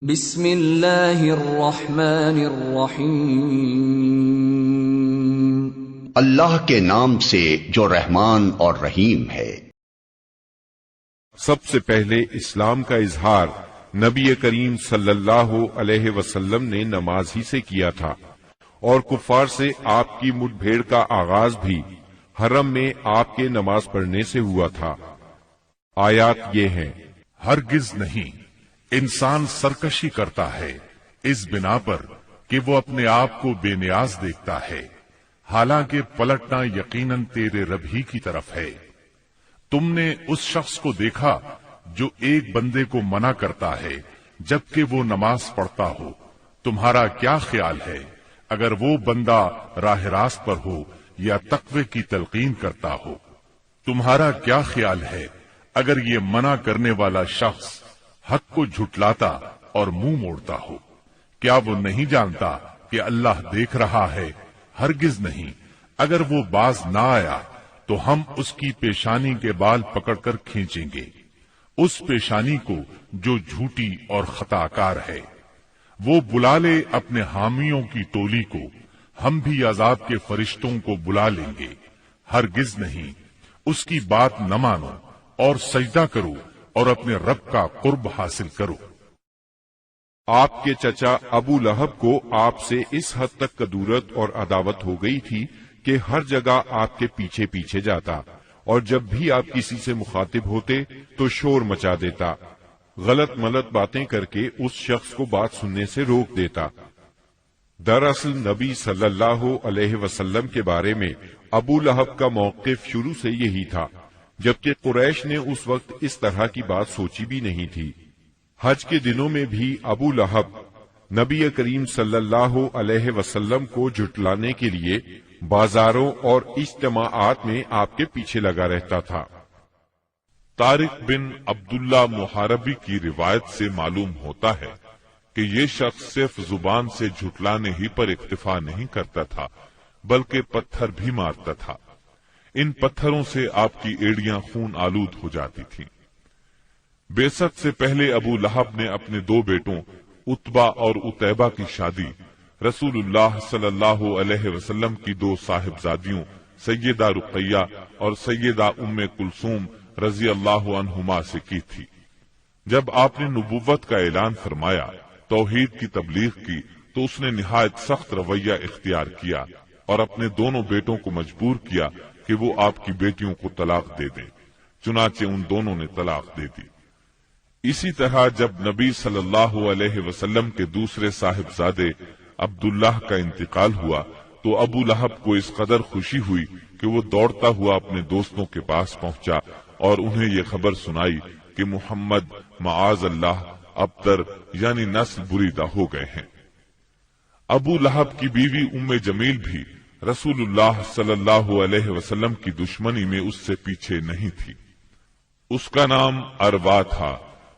بسم اللہ الرحمن الرحیم، اللہ کے نام سے جو رحمان اور رحیم ہے۔ سب سے پہلے اسلام کا اظہار نبی کریم صلی اللہ علیہ وسلم نے نماز ہی سے کیا تھا، اور کفار سے آپ کی مٹ بھیڑ کا آغاز بھی حرم میں آپ کے نماز پڑھنے سے ہوا تھا۔ آیات یہ ہیں: ہرگز نہیں، انسان سرکشی کرتا ہے اس بنا پر کہ وہ اپنے آپ کو بے نیاز دیکھتا ہے، حالانکہ پلٹنا یقیناً تیرے رب ہی کی طرف ہے۔ تم نے اس شخص کو دیکھا جو ایک بندے کو منع کرتا ہے جبکہ وہ نماز پڑھتا ہو، تمہارا کیا خیال ہے اگر وہ بندہ راہ راست پر ہو یا تقوی کی تلقین کرتا ہو؟ تمہارا کیا خیال ہے اگر یہ منع کرنے والا شخص حق کو جھٹلاتا اور منہ موڑتا ہو؟ کیا وہ نہیں جانتا کہ اللہ دیکھ رہا ہے؟ ہرگز نہیں، اگر وہ باز نہ آیا تو ہم اس کی پیشانی کے بال پکڑ کر کھینچیں گے، اس پیشانی کو جو جھوٹی اور خطا کار ہے۔ وہ بلا لے اپنے حامیوں کی ٹولی کو، ہم بھی عذاب کے فرشتوں کو بلا لیں گے۔ ہرگز نہیں، اس کی بات نہ مانو اور سجدہ کرو اور اپنے رب کا قرب حاصل کرو۔ آپ کے چچا ابو لہب کو آپ سے اس حد تک کدورت اور عداوت ہو گئی تھی کہ ہر جگہ آپ کے پیچھے پیچھے جاتا، اور جب بھی آپ کسی سے مخاطب ہوتے تو شور مچا دیتا، غلط ملت باتیں کر کے اس شخص کو بات سننے سے روک دیتا۔ دراصل نبی صلی اللہ علیہ وسلم کے بارے میں ابو لہب کا موقف شروع سے یہی تھا، جبکہ قریش نے اس وقت اس طرح کی بات سوچی بھی نہیں تھی۔ حج کے دنوں میں بھی ابو لہب نبی کریم صلی اللہ علیہ وسلم کو جھٹلانے کے لیے بازاروں اور اجتماعات میں آپ کے پیچھے لگا رہتا تھا۔ طارق بن عبداللہ محاربی کی روایت سے معلوم ہوتا ہے کہ یہ شخص صرف زبان سے جھٹلانے ہی پر اکتفا نہیں کرتا تھا بلکہ پتھر بھی مارتا تھا۔ ان پتھروں سے آپ کی ایڑیاں خون آلود ہو جاتی تھیں۔ بعثت سے پہلے ابو لہب نے اپنے دو بیٹوں عتبہ اور عتیبہ کی شادی رسول اللہ صلی اللہ علیہ وسلم کی دو صاحبزادیوں سیدہ رقیہ اور سیدہ ام کلثوم رضی اللہ عنہما سے کی تھی۔ جب آپ نے نبوت کا اعلان فرمایا، توحید کی تبلیغ کی، تو اس نے نہایت سخت رویہ اختیار کیا اور اپنے دونوں بیٹوں کو مجبور کیا کہ وہ آپ کی بیٹیوں کو طلاق دے دیں۔ چنانچہ ان دونوں نے طلاق دے دی۔ اسی طرح جب نبی صلی اللہ علیہ وسلم کے دوسرے صاحبزادے عبداللہ کا انتقال ہوا تو ابو لہب کو اس قدر خوشی ہوئی کہ وہ دوڑتا ہوا اپنے دوستوں کے پاس پہنچا اور انہیں یہ خبر سنائی کہ محمد معاذ اللہ ابتر یعنی نسل بریدہ ہو گئے ہیں۔ ابو لہب کی بیوی ام جمیل بھی رسول اللہ صلی اللہ علیہ وسلم کی دشمنی میں اس سے پیچھے نہیں تھی۔ اس کا نام اروا تھا،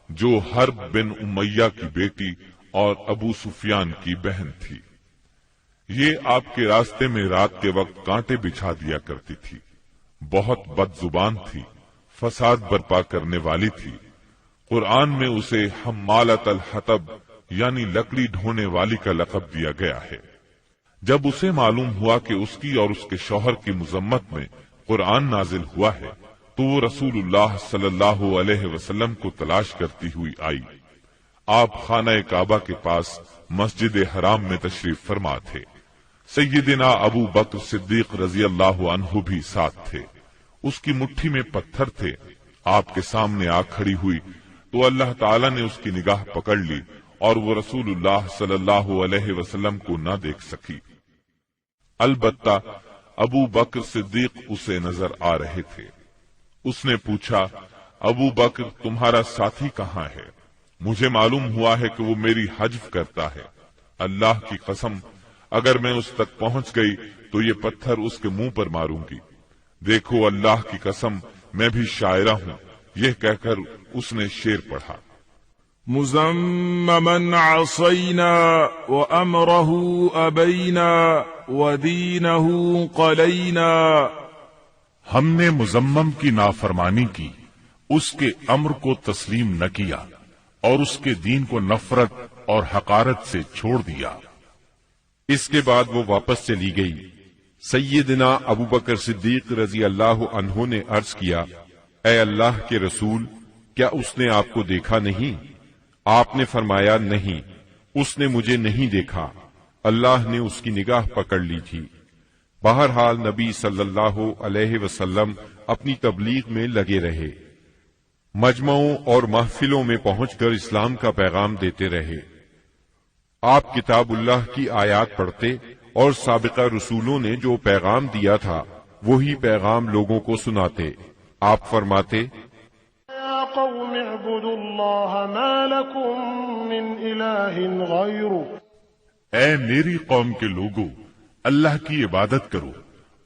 جو حرب بن امیہ کی بیٹی اور ابو سفیان کی بہن تھی۔ یہ آپ کے راستے میں رات کے وقت کانٹے بچھا دیا کرتی تھی، بہت بد زبان تھی، فساد برپا کرنے والی تھی۔ قرآن میں اسے حمالۃ الحطب یعنی لکڑی ڈھونے والی کا لقب دیا گیا ہے۔ جب اسے معلوم ہوا کہ اس کی اور اس کے شوہر کی مذمت میں قرآن نازل ہوا ہے تو وہ رسول اللہ صلی اللہ علیہ وسلم کو تلاش کرتی ہوئی آئی۔ آپ خانہ کعبہ کے پاس مسجد حرام میں تشریف فرما تھے۔ سیدنا ابو بکر صدیق رضی اللہ عنہ بھی ساتھ تھے۔ اس کی مٹھی میں پتھر تھے۔ آپ کے سامنے آ کھڑی ہوئی تو اللہ تعالی نے اس کی نگاہ پکڑ لی اور وہ رسول اللہ صلی اللہ علیہ وسلم کو نہ دیکھ سکی۔ البتہ ابو بکر صدیق اسے نظر آ رہے تھے۔ اس نے پوچھا، ابو بکر تمہارا ساتھی کہاں ہے؟ مجھے معلوم ہوا ہے کہ وہ میری حجب کرتا ہے۔ اللہ کی قسم اگر میں اس تک پہنچ گئی تو یہ پتھر اس کے منہ پر ماروں گی۔ دیکھو اللہ کی قسم میں بھی شاعرہ ہوں۔ یہ کہہ کر اس نے شعر پڑھا، مزمما عصینا وامرہ ابینا ودینہ قلینا۔ ہم نے مزمم کی نافرمانی کی، اس کے امر کو تسلیم نہ کیا اور اس کے دین کو نفرت اور حقارت سے چھوڑ دیا۔ اس کے بعد وہ واپس چلی گئی۔ سیدنا ابو بکر صدیق رضی اللہ عنہ نے عرض کیا، اے اللہ کے رسول، کیا اس نے آپ کو دیکھا نہیں؟ آپ نے فرمایا، نہیں، اس نے مجھے نہیں دیکھا، اللہ نے اس کی نگاہ پکڑ لی تھی۔ بہرحال نبی صلی اللہ علیہ وسلم اپنی تبلیغ میں لگے رہے، مجمعوں اور محفلوں میں پہنچ کر اسلام کا پیغام دیتے رہے۔ آپ کتاب اللہ کی آیات پڑھتے اور سابقہ رسولوں نے جو پیغام دیا تھا وہی پیغام لوگوں کو سناتے۔ آپ فرماتے، یا قوم اعبدوا اللہ ما لکم من الہ غیرہ، اے میری قوم کے لوگو، اللہ کی عبادت کرو،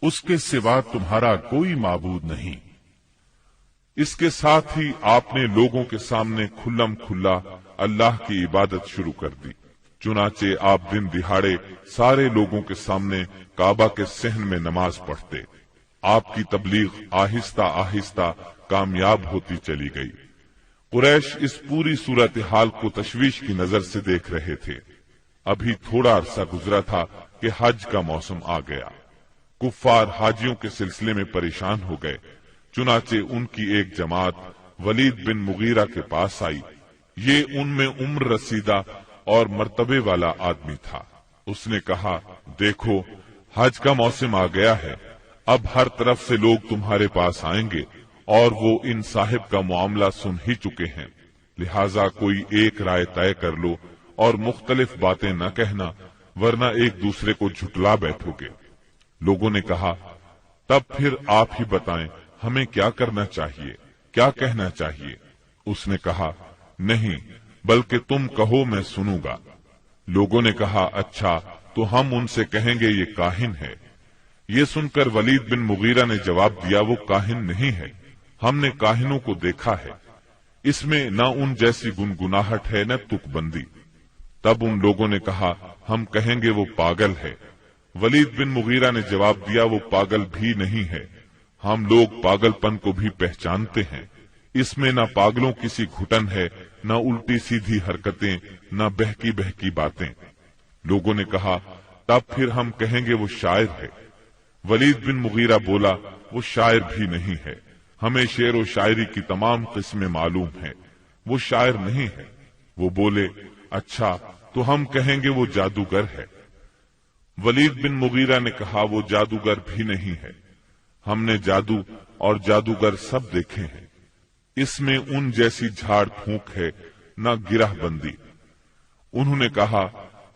اس کے سوا تمہارا کوئی معبود نہیں۔ اس کے ساتھ ہی آپ نے لوگوں کے سامنے کھلم کھلا اللہ کی عبادت شروع کر دی۔ چنانچہ آپ دن دہاڑے سارے لوگوں کے سامنے کعبہ کے صحن میں نماز پڑھتے۔ آپ کی تبلیغ آہستہ آہستہ کامیاب ہوتی چلی گئی۔ قریش اس پوری صورتحال کو تشویش کی نظر سے دیکھ رہے تھے۔ ابھی تھوڑا عرصہ گزرا تھا کہ حج کا موسم آ گیا۔ کفار حاجیوں کے سلسلے میں پریشان ہو گئے، چنانچہ ان کی ایک جماعت ولید بن مغیرہ کے پاس آئی۔ یہ ان میں عمر رسیدہ اور مرتبے والا آدمی تھا۔ اس نے کہا، دیکھو، حج کا موسم آ گیا ہے، اب ہر طرف سے لوگ تمہارے پاس آئیں گے اور وہ ان صاحب کا معاملہ سن ہی چکے ہیں، لہذا کوئی ایک رائے طے کر لو اور مختلف باتیں نہ کہنا، ورنہ ایک دوسرے کو جھٹلا بیٹھو گے۔ لوگوں نے کہا، تب پھر آپ ہی بتائیں ہمیں کیا کرنا چاہیے، کیا کہنا چاہیے؟ اس نے کہا، نہیں، بلکہ تم کہو، میں سنوں گا۔ لوگوں نے کہا، اچھا، تو ہم ان سے کہیں گے یہ کاہن ہے۔ یہ سن کر ولید بن مغیرہ نے جواب دیا، وہ کاہن نہیں ہے، ہم نے کاہنوں کو دیکھا ہے، اس میں نہ ان جیسی گنگناہٹ ہے نہ تک بندی۔ تب ان لوگوں نے کہا، ہم کہیں گے وہ پاگل ہے۔ ولید بن مغیرہ نے جواب دیا، وہ پاگل بھی نہیں ہے، ہم لوگ پاگل پن کو بھی پہچانتے ہیں، اس میں نہ پاگلوں کسی گھٹن ہے، نہ الٹی سیدھی حرکتیں، نہ بہکی بہکی باتیں۔ لوگوں نے کہا، تب پھر ہم کہیں گے وہ شاعر ہے۔ ولید بن مغیرہ بولا، وہ شاعر بھی نہیں ہے، ہمیں شعر و شاعری کی تمام قسمیں معلوم ہیں، وہ شاعر نہیں ہے۔ وہ بولے، اچھا، تو ہم کہیں گے وہ جادوگر ہے۔ ولید بن مغیرہ نے کہا، وہ جادوگر بھی نہیں ہے، ہم نے جادو اور جادوگر سب دیکھے ہیں، اس میں ان جیسی جھاڑ پھونک ہے نہ گرہ بندی۔ انہوں نے کہا،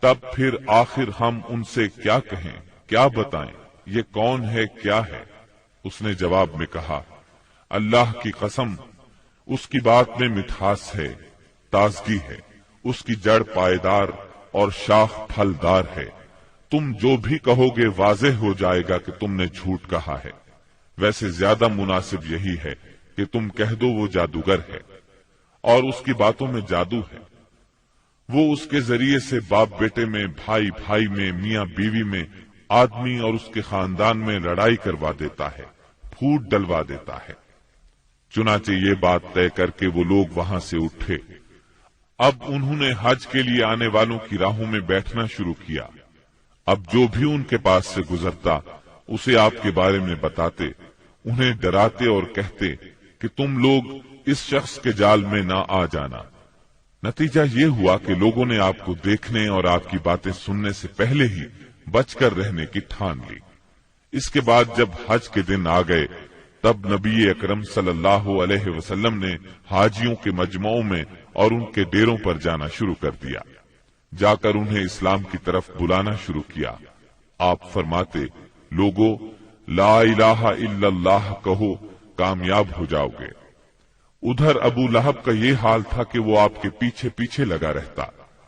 تب پھر آخر ہم ان سے کیا کہیں، کیا بتائیں، یہ کون ہے، کیا ہے؟ اس نے جواب میں کہا، اللہ کی قسم، اس کی بات میں مٹھاس ہے، تازگی ہے، اس کی جڑ پائیدار اور شاخ پھلدار ہے، تم جو بھی کہو گے واضح ہو جائے گا کہ تم نے جھوٹ کہا ہے۔ ویسے زیادہ مناسب یہی ہے کہ تم کہہ دو وہ جادوگر ہے، اور اس کی باتوں میں جادو ہے۔ وہ اس کے ذریعے سے باپ بیٹے میں، بھائی بھائی میں، میاں بیوی میں، آدمی اور اس کے خاندان میں لڑائی کروا دیتا ہے، پھوٹ ڈلوا دیتا ہے۔ چنانچہ یہ بات طے کر کے وہ لوگ وہاں سے اٹھے۔ اب انہوں نے حج کے لیے آنے والوں کی راہوں میں بیٹھنا شروع کیا۔ اب جو بھی ان کے پاس سے گزرتا اسے آپ کے بارے میں بتاتے، انہیں ڈراتے اور کہتے کہ تم لوگ اس شخص کے جال میں نہ آ جانا۔ نتیجہ یہ ہوا کہ لوگوں نے آپ کو دیکھنے اور آپ کی باتیں سننے سے پہلے ہی بچ کر رہنے کی ٹھان لی۔ اس کے بعد جب حج کے دن آ گئے تب نبی اکرم صلی اللہ علیہ وسلم نے حاجیوں کے مجمعوں میں اور ان کے ڈیروں پر جانا شروع کر دیا، جا کر انہیں اسلام کی طرف بلانا شروع کیا۔ آپ فرماتے، لوگو، لا الہ الا اللہ کہو، کامیاب ہو جاؤ گے۔ ادھر ابو لہب کا یہ حال تھا کہ وہ آپ کے پیچھے پیچھے لگا رہتا،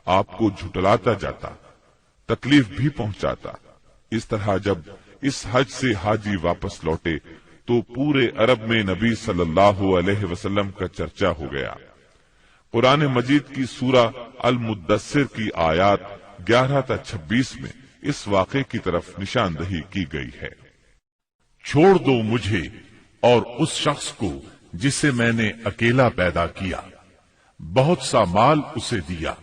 آپ کو جھٹلاتا جاتا، تکلیف بھی پہنچاتا۔ اس طرح جب اس حج سے حاجی واپس لوٹے تو پورے عرب میں نبی صلی اللہ علیہ وسلم کا چرچا ہو گیا۔ قرآن مجید کی سورہ المدثر کی آیات 11 تا 26 میں اس واقعے کی طرف نشاندہی کی گئی ہے۔ چھوڑ دو مجھے اور اس شخص کو جسے میں نے اکیلا پیدا کیا، بہت سا مال اسے دیا،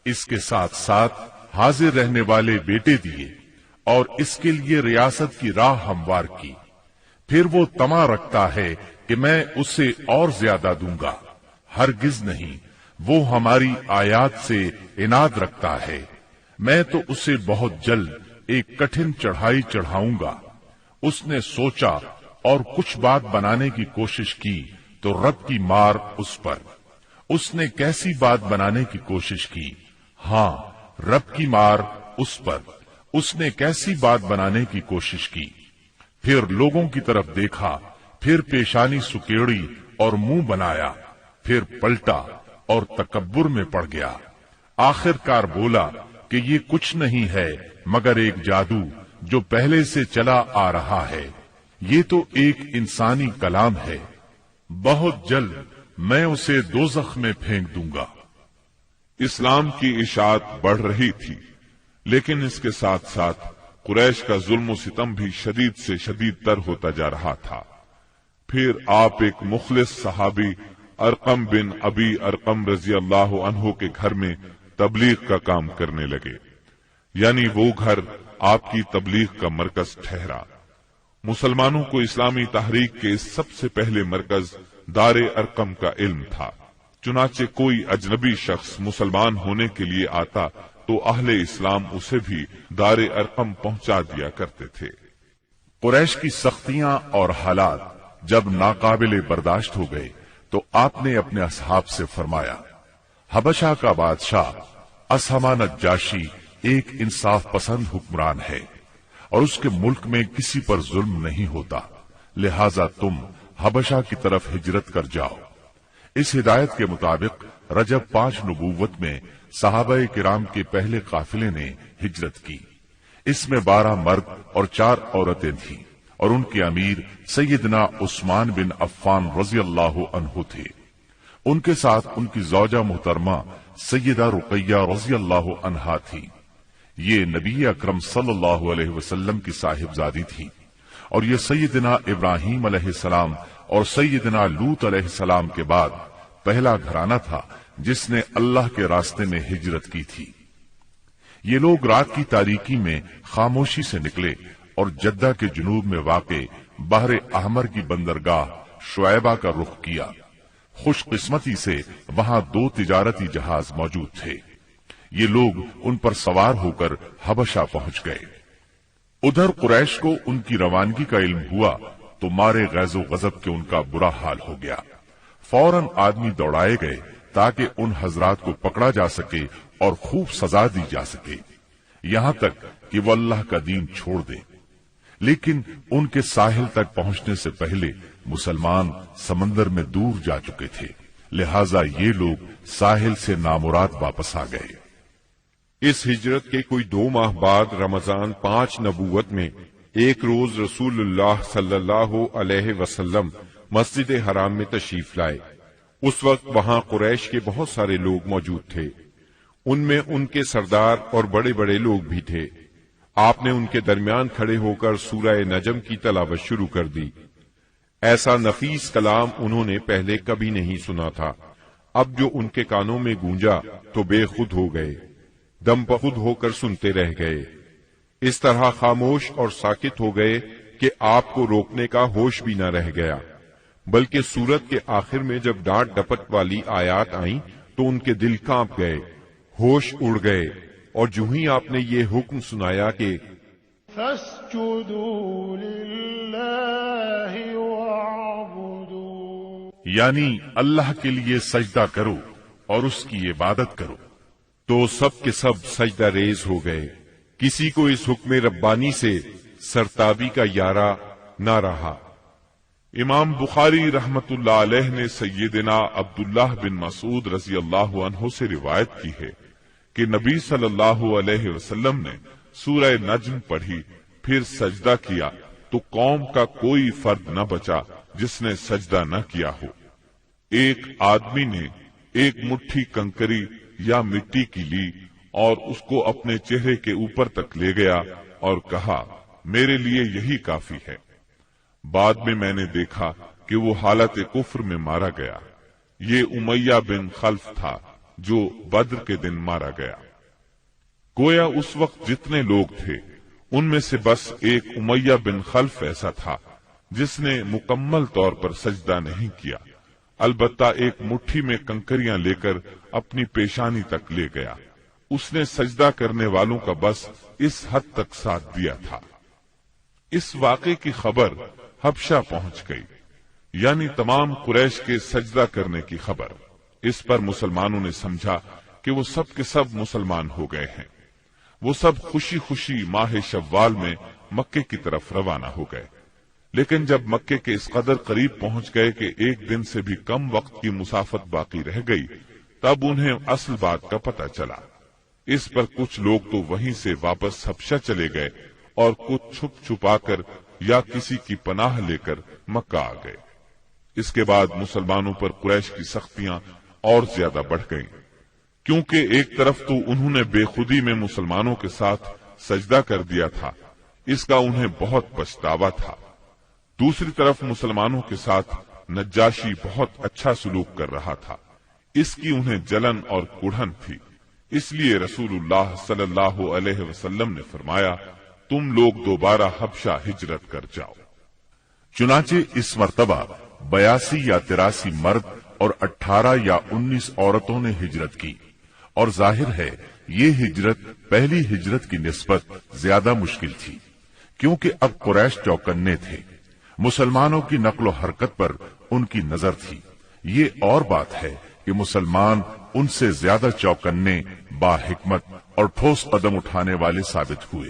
اس کے ساتھ ساتھ حاضر رہنے والے بیٹے دیے اور اس کے لیے ریاست کی راہ ہموار کی، پھر وہ طمع رکھتا ہے کہ میں اسے اور زیادہ دوں گا۔ ہرگز نہیں، وہ ہماری آیات سے عناد رکھتا ہے، میں تو اسے بہت جلد ایک کٹھن چڑھائی چڑھاؤں گا۔ اس نے سوچا اور کچھ بات بنانے کی کوشش کی تو رب کی مار اس پر۔ اس نے کیسی بات بنانے کی کوشش کی؟ ہاں، رب کی مار اس پر۔ اس نے کیسی بات بنانے کی کوشش کی؟ پھر لوگوں کی طرف دیکھا، پھر پیشانی سکیڑی اور منہ بنایا، پھر پلٹا اور تکبر میں پڑ گیا۔ آخر کار بولا کہ یہ کچھ نہیں ہے مگر ایک جادو جو پہلے سے چلا آ رہا ہے، یہ تو ایک انسانی کلام ہے، بہت جلد میں اسے دوزخ میں پھینک دوں گا۔ اسلام کی اشاعت بڑھ رہی تھی، لیکن اس کے ساتھ ساتھ قریش کا ظلم و ستم بھی شدید سے شدید تر ہوتا جا رہا تھا۔ پھر آپ ایک مخلص صحابی ارقم بن ابی ارقم رضی اللہ عنہ کے گھر میں تبلیغ کا کام کرنے لگے، یعنی وہ گھر آپ کی تبلیغ کا مرکز ٹھہرا۔ مسلمانوں کو اسلامی تحریک کے سب سے پہلے مرکز دار ارقم کا علم تھا، چنانچہ کوئی اجنبی شخص مسلمان ہونے کے لیے آتا تو اہل اسلام اسے بھی دار ارقم پہنچا دیا کرتے تھے۔ قریش کی سختیاں اور حالات جب ناقابل برداشت ہو گئے تو آپ نے اپنے اصحاب سے فرمایا، حبشہ کا بادشاہ اسہمہ نجاشی ایک انصاف پسند حکمران ہے اور اس کے ملک میں کسی پر ظلم نہیں ہوتا، لہذا تم حبشہ کی طرف ہجرت کر جاؤ۔ اس ہدایت کے مطابق رجب 5 نبوت میں صحابہ کرام کے پہلے قافلے نے ہجرت کی۔ اس میں 12 مرد اور 4 عورتیں تھیں اور ان کے امیر سیدنا عثمان بن عفان رضی اللہ عنہ تھے۔ ان کے ساتھ ان کی زوجہ محترمہ سیدہ رقیہ رضی اللہ عنہا تھی۔ یہ نبی اکرم صلی اللہ علیہ وسلم کی صاحبزادی تھی اور یہ سیدنا ابراہیم علیہ السلام اور سیدنا لوط علیہ السلام کے بعد پہلا گھرانہ تھا جس نے اللہ کے راستے میں ہجرت کی تھی۔ یہ لوگ رات کی تاریکی میں خاموشی سے نکلے اور جدہ کے جنوب میں واقع بحر احمر کی بندرگاہ شعیبہ کا رخ کیا۔ خوش قسمتی سے وہاں 2 تجارتی جہاز موجود تھے۔ یہ لوگ ان پر سوار ہو کر حبشہ پہنچ گئے۔ ادھر قریش کو ان کی روانگی کا علم ہوا تو مارے غیظ و غضب کے ان کا برا حال ہو گیا۔ فوراً آدمی دوڑائے گئے تاکہ ان حضرات کو پکڑا جا سکے اور خوب سزا دی جا سکے، یہاں تک کہ وہ اللہ کا دین چھوڑ دے۔ لیکن ان کے ساحل تک پہنچنے سے پہلے مسلمان سمندر میں دور جا چکے تھے، لہذا یہ لوگ ساحل سے نامراد واپس آ گئے۔ اس ہجرت کے کوئی 2 ماہ بعد رمضان 5 نبوت میں ایک روز رسول اللہ صلی اللہ علیہ وسلم مسجد حرام میں تشریف لائے۔ اس وقت وہاں قریش کے بہت سارے لوگ موجود تھے، ان میں ان کے سردار اور بڑے بڑے لوگ بھی تھے۔ آپ نے ان کے درمیان کھڑے ہو کر سورہ نجم کی تلاوت شروع کر دی۔ ایسا نفیس کلام انہوں نے پہلے کبھی نہیں سنا تھا۔ اب جو ان کے کانوں میں گونجا تو بے خود ہو گئے، دم بخود ہو کر سنتے رہ گئے، اس طرح خاموش اور ساکت ہو گئے کہ آپ کو روکنے کا ہوش بھی نہ رہ گیا۔ بلکہ سورت کے آخر میں جب ڈانٹ ڈپٹ والی آیات آئیں تو ان کے دل کانپ گئے، ہوش اڑ گئے، اور جو ہی آپ نے یہ حکم سنایا کہ فَاسْجُدُوا لِلَّهِ وَاعْبُدُوا، یعنی اللہ کے لیے سجدہ کرو اور اس کی عبادت کرو، تو سب کے سب سجدہ ریز ہو گئے۔ کسی کو اس حکم ربانی سے سرتابی کا یارہ نہ رہا۔ امام بخاری رحمت اللہ علیہ نے سیدنا عبداللہ بن مسعود رضی اللہ عنہ سے روایت کی ہے کہ نبی صلی اللہ علیہ وسلم نے سورہ نجم پڑھی، پھر سجدہ کیا تو قوم کا کوئی فرد نہ بچا جس نے سجدہ نہ کیا ہو۔ ایک آدمی نے ایک مٹھی کنکری یا مٹی کی لی اور اس کو اپنے چہرے کے اوپر تک لے گیا اور کہا، میرے لیے یہی کافی ہے۔ بعد میں میں نے دیکھا کہ وہ حالت کفر میں مارا گیا۔ یہ امیہ بن خلف تھا، جو بدر کے دن مارا گیا۔ گویا اس وقت جتنے لوگ تھے ان میں سے بس ایک امیہ بن خلف ایسا تھا جس نے مکمل طور پر سجدہ نہیں کیا، البتہ ایک مٹھی میں کنکریاں لے کر اپنی پیشانی تک لے گیا۔ اس نے سجدہ کرنے والوں کا بس اس حد تک ساتھ دیا تھا۔ اس واقعے کی خبر حبشہ پہنچ گئی، یعنی تمام قریش کے سجدہ کرنے کی خبر۔ اس پر مسلمانوں نے سمجھا کہ وہ سب کے سب مسلمان ہو گئے ہیں۔ وہ سب خوشی خوشی ماہ شوال میں مکے کی طرف روانہ ہو گئے، لیکن جب مکے کے اس قدر قریب پہنچ گئے کہ ایک دن سے بھی کم وقت کی مسافت باقی رہ گئی، تب انہیں اصل بات کا پتہ چلا۔ اس پر کچھ لوگ تو وہیں سے واپس حبشہ چلے گئے اور کچھ چھپ چھپا کر یا کسی کی پناہ لے کر مکہ آ گئے۔ اس کے بعد مسلمانوں پر قریش کی سختیاں اور زیادہ بڑھ گئیں، کیونکہ ایک طرف تو انہوں نے بے خودی میں مسلمانوں کے ساتھ سجدہ کر دیا تھا، اس کا انہیں بہت پچھتاوا تھا، دوسری طرف مسلمانوں کے ساتھ نجاشی بہت اچھا سلوک کر رہا تھا، اس کی انہیں جلن اور کڑھن تھی۔ اس لیے رسول اللہ صلی اللہ علیہ وسلم نے فرمایا، تم لوگ دوبارہ حبشہ ہجرت کر جاؤ۔ چنانچہ اس مرتبہ 82 یا 83 مرد اور 18 یا 19 عورتوں نے ہجرت کی، اور ظاہر ہے یہ ہجرت پہلی ہجرت کی نسبت زیادہ مشکل تھی، کیونکہ اب قریش چوکنے تھے، مسلمانوں کی نقل و حرکت پر ان کی نظر تھی۔ یہ اور بات ہے کہ مسلمان ان سے زیادہ چوکنے، با حکمت اور ٹھوس قدم اٹھانے والے ثابت ہوئے،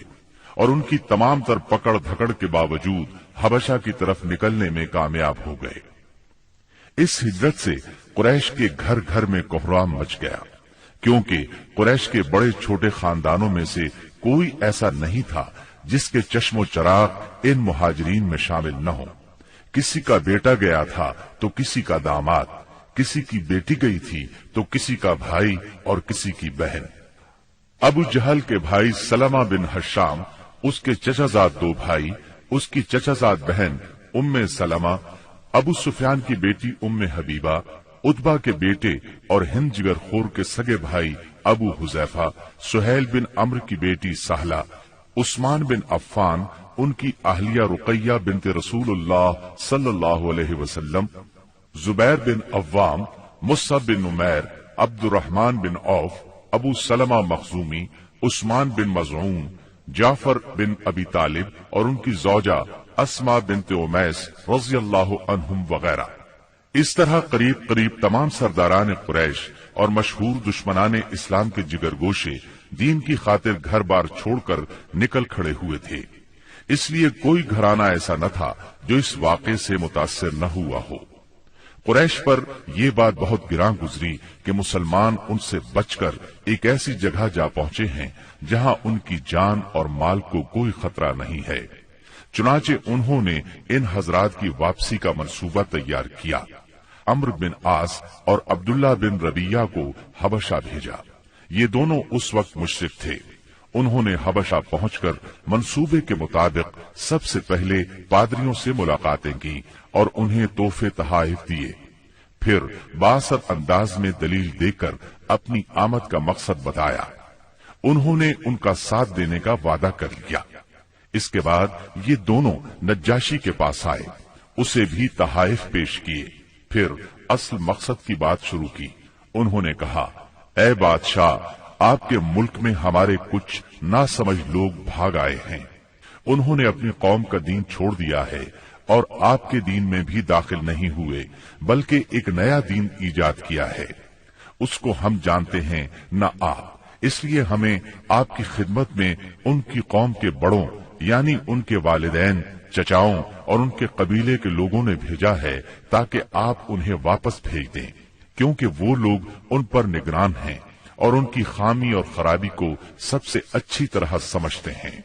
اور ان کی تمام تر پکڑ دھکڑ کے باوجود حبشہ کی طرف نکلنے میں کامیاب ہو گئے۔ اس ہجرت سے قریش کے گھر گھر میں کوہرام مچ گیا، کیونکہ قریش کے بڑے چھوٹے خاندانوں میں سے کوئی ایسا نہیں تھا جس کے چشم و چراغ ان مہاجرین میں شامل نہ ہو۔ کسی کا بیٹا گیا تھا تو کسی کا داماد، کسی کی بیٹی گئی تھی تو کسی کا بھائی اور کسی کی بہن۔ ابو جہل کے بھائی سلمہ بن حشام، اس کے چچا زاد 2 بھائی، اس کی چچا زاد بہن ام سلمہ، ابو سفیان کی بیٹی ام حبیبہ، عتبہ کے بیٹے اور ہند جگر خور کے سگے بھائی ابو حذیفہ، سہیل بن عمرو کی بیٹی سہلہ، عثمان بن عفان، ان کی اہلیہ رقیہ بنت رسول اللہ صلی اللہ علیہ وسلم، زبیر بن عوام، مصعب بن عمیر، عبد الرحمن بن عوف، ابو سلمہ مخزومی، عثمان بن مظعون، جعفر بن ابی طالب اور ان کی زوجہ اسماء بنت امیس رضی اللہ عنہم وغیرہ۔ اس طرح قریب قریب تمام سرداران قریش اور مشہور دشمنان اسلام کے جگر گوشے دین کی خاطر گھر بار چھوڑ کر نکل کھڑے ہوئے تھے۔ اس لیے کوئی گھرانہ ایسا نہ تھا جو اس واقعے سے متاثر نہ ہوا ہو۔ قریش پر یہ بات بہت گراں گزری کہ مسلمان ان سے بچ کر ایک ایسی جگہ جا پہنچے ہیں جہاں ان کی جان اور مال کو کوئی خطرہ نہیں ہے۔ چنانچہ انہوں نے ان حضرات کی واپسی کا منصوبہ تیار کیا۔ عمرو بن عاص اور عبداللہ بن ربیہ کو حبشہ بھیجا۔ یہ دونوں اس وقت مشرک تھے۔ انہوں نے حبشہ پہنچ کر منصوبے کے مطابق سب سے پہلے پادریوں سے ملاقاتیں کی اور انہیں تحفے تحائف دیے، پھر بااثر انداز میں دلیل دے کر اپنی آمد کا مقصد بتایا۔ انہوں نے ان کا ساتھ دینے کا وعدہ کر لیا۔ اس کے بعد یہ دونوں نجاشی کے پاس آئے، اسے بھی تحائف پیش کیے، پھر اصل مقصد کی بات شروع کی۔ انہوں نے کہا، اے بادشاہ، آپ کے ملک میں ہمارے کچھ ناسمجھ لوگ بھاگ آئے ہیں۔ انہوں نے اپنی قوم کا دین چھوڑ دیا ہے اور آپ کے دین میں بھی داخل نہیں ہوئے، بلکہ ایک نیا دین ایجاد کیا ہے۔ اس کو ہم جانتے ہیں نہ آپ، اس لیے ہمیں آپ کی خدمت میں ان کی قوم کے بڑوں یعنی ان کے والدین، چچاؤں اور ان کے قبیلے کے لوگوں نے بھیجا ہے تاکہ آپ انہیں واپس بھیج دیں، کیونکہ وہ لوگ ان پر نگران ہیں اور ان کی خامی اور خرابی کو سب سے اچھی طرح سمجھتے ہیں۔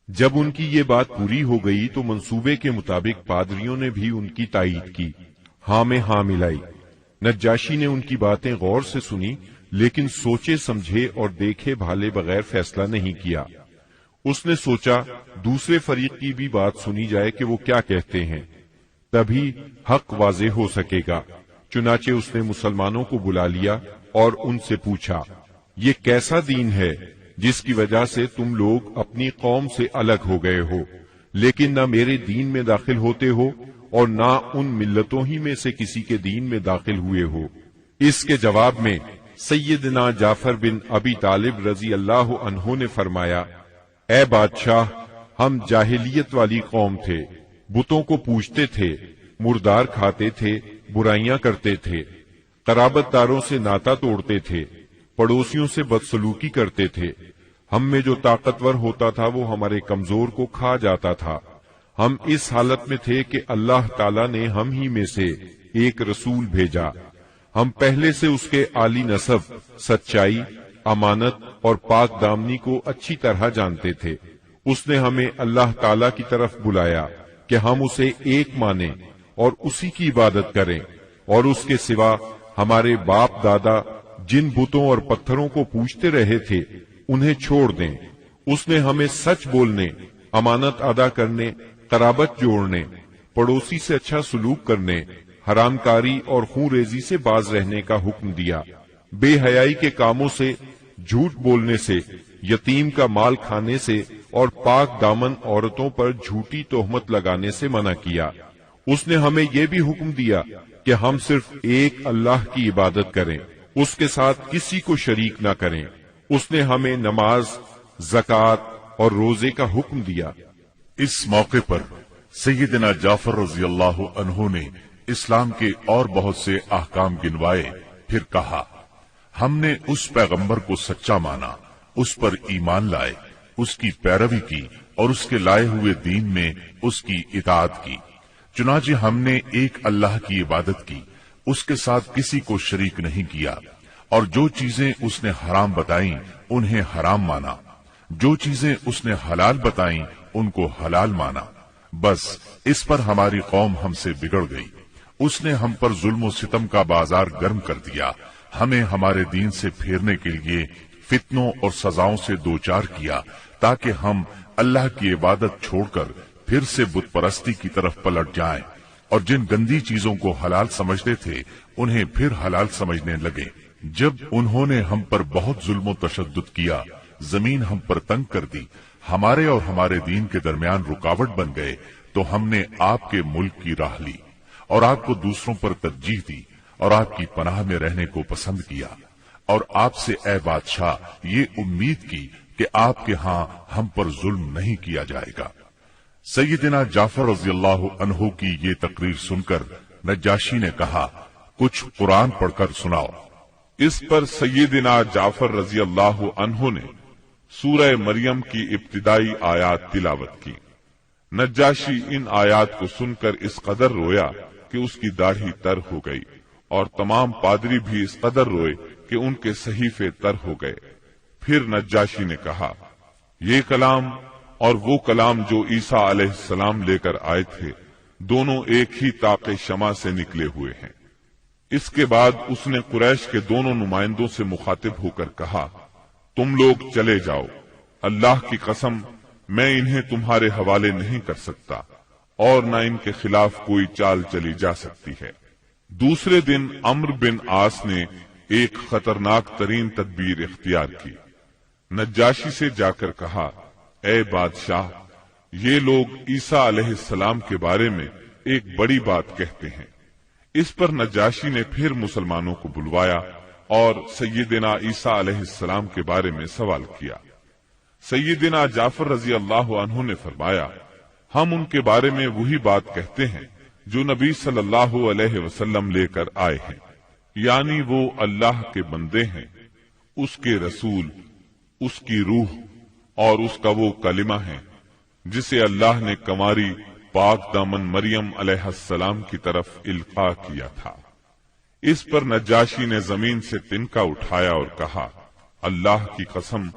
جب ان کی یہ بات پوری ہو گئی تو منصوبے کے مطابق پادریوں نے بھی ان کی تائید کی، ہاں میں ہاں ملائی۔ نجاشی نے ان کی باتیں غور سے سنی، لیکن سوچے سمجھے اور دیکھے بھالے بغیر فیصلہ نہیں کیا۔ اس نے سوچا دوسرے فریق کی بھی بات سنی جائے کہ وہ کیا کہتے ہیں، تبھی حق واضح ہو سکے گا۔ چنانچہ اس نے مسلمانوں کو بلا لیا اور ان سے پوچھا، یہ کیسا دین ہے جس کی وجہ سے تم لوگ اپنی قوم سے الگ ہو گئے ہو، لیکن نہ میرے دین میں داخل ہوتے ہو اور نہ ان ملتوں ہی میں سے کسی کے دین میں داخل ہوئے ہو؟ اس کے جواب میں سیدنا جعفر بن ابی طالب رضی اللہ عنہ نے فرمایا، اے بادشاہ، ہم جاہلیت والی قوم تھے، بتوں کو پوجتے تھے، مردار کھاتے تھے، برائیاں کرتے تھے، قرابت داروں سے ناتا توڑتے تھے، پڑوسیوں سے بدسلوکی کرتے تھے، ہم میں جو طاقتور ہوتا تھا وہ ہمارے کمزور کو کھا جاتا تھا۔ ہم اس حالت میں تھے کہ اللہ تعالیٰ نے ہم ہی میں سے ایک رسول بھیجا، ہم پہلے سے اس کے عالی نسب، سچائی، امانت اور پاک دامنی کو اچھی طرح جانتے تھے۔ اس نے ہمیں اللہ تعالیٰ کی طرف بلایا کہ ہم اسے ایک مانیں اور اسی کی عبادت کریں، اور اس کے سوا ہمارے باپ دادا جن بتوں اور پتھروں کو پوجتے رہے تھے انہیں چھوڑ دیں۔ اس نے ہمیں سچ بولنے، امانت ادا کرنے، قرابت جوڑنے، پڑوسی سے اچھا سلوک کرنے، حرام کاری اور خون ریزی سے باز رہنے کا حکم دیا، بے حیائی کے کاموں سے، جھوٹ بولنے سے، یتیم کا مال کھانے سے اور پاک دامن عورتوں پر جھوٹی تہمت لگانے سے منع کیا۔ اس نے ہمیں یہ بھی حکم دیا کہ ہم صرف ایک اللہ کی عبادت کریں، اس کے ساتھ کسی کو شریک نہ کریں۔ اس نے ہمیں نماز، زکوٰۃ اور روزے کا حکم دیا۔ اس موقع پر سیدنا جعفر رضی اللہ عنہ نے اسلام کے اور بہت سے احکام گنوائے، پھر کہا، ہم نے اس پیغمبر کو سچا مانا، اس پر ایمان لائے، اس کی پیروی کی اور اس کے لائے ہوئے دین میں اس کی اطاعت کی۔ چنانچہ ہم نے ایک اللہ کی عبادت کی، اس کے ساتھ کسی کو شریک نہیں کیا، اور جو چیزیں اس نے حرام بتائیں انہیں حرام مانا، جو چیزیں اس نے حلال بتائیں ان کو حلال مانا۔ بس اس پر ہماری قوم ہم سے بگڑ گئی، اس نے ہم پر ظلم و ستم کا بازار گرم کر دیا، ہمیں ہمارے دین سے پھیرنے کے لیے فتنوں اور سزاؤں سے دوچار کیا، تاکہ ہم اللہ کی عبادت چھوڑ کر پھر سے بت پرستی کی طرف پلٹ جائیں، اور جن گندی چیزوں کو حلال سمجھتے تھے انہیں پھر حلال سمجھنے لگے۔ جب انہوں نے ہم پر بہت ظلم و تشدد کیا، زمین ہم پر تنگ کر دی، ہمارے اور ہمارے دین کے درمیان رکاوٹ بن گئے، تو ہم نے آپ کے ملک کی راہ لی اور آپ کو دوسروں پر ترجیح دی اور آپ کی پناہ میں رہنے کو پسند کیا، اور آپ سے اے بادشاہ یہ امید کی کہ آپ کے ہاں ہم پر ظلم نہیں کیا جائے گا۔ سیدنا جعفر رضی اللہ عنہ کی یہ تقریر سن کر نجاشی نے کہا، کچھ قرآن پڑھ کر سناؤ۔ اس پر سیدنا جعفر رضی اللہ عنہ نے سورہ مریم کی ابتدائی آیات تلاوت کی۔ نجاشی ان آیات کو سن کر اس قدر رویا کہ اس کی داڑھی تر ہو گئی، اور تمام پادری بھی اس قدر روئے کہ ان کے صحیفے تر ہو گئے۔ پھر نجاشی نے کہا، یہ کلام اور وہ کلام جو عیسیٰ علیہ السلام لے کر آئے تھے، دونوں ایک ہی طاق شمع سے نکلے ہوئے ہیں۔ اس کے بعد اس نے قریش کے دونوں نمائندوں سے مخاطب ہو کر کہا، تم لوگ چلے جاؤ، اللہ کی قسم میں انہیں تمہارے حوالے نہیں کر سکتا، اور نہ ان کے خلاف کوئی چال چلی جا سکتی ہے۔ دوسرے دن عمرو بن عاص نے ایک خطرناک ترین تدبیر اختیار کی۔ نجاشی سے جا کر کہا، اے بادشاہ، یہ لوگ عیسیٰ علیہ السلام کے بارے میں ایک بڑی بات کہتے ہیں۔ اس پر نجاشی نے پھر مسلمانوں کو بلوایا اور سیدنا عیسیٰ علیہ السلام کے بارے میں سوال کیا۔ سیدنا جعفر رضی اللہ عنہ نے فرمایا، ہم ان کے بارے میں وہی بات کہتے ہیں جو نبی صلی اللہ علیہ وسلم لے کر آئے ہیں، یعنی وہ اللہ کے بندے ہیں، اس کے رسول، اس کی روح اور اس کا وہ کلمہ ہے جسے اللہ نے کنواری پاک دامن مریم علیہ السلام کی طرف القاء کیا تھا۔ اس پر نجاشی نے زمین سے تنکا اٹھایا اور کہا، اللہ کی قسم،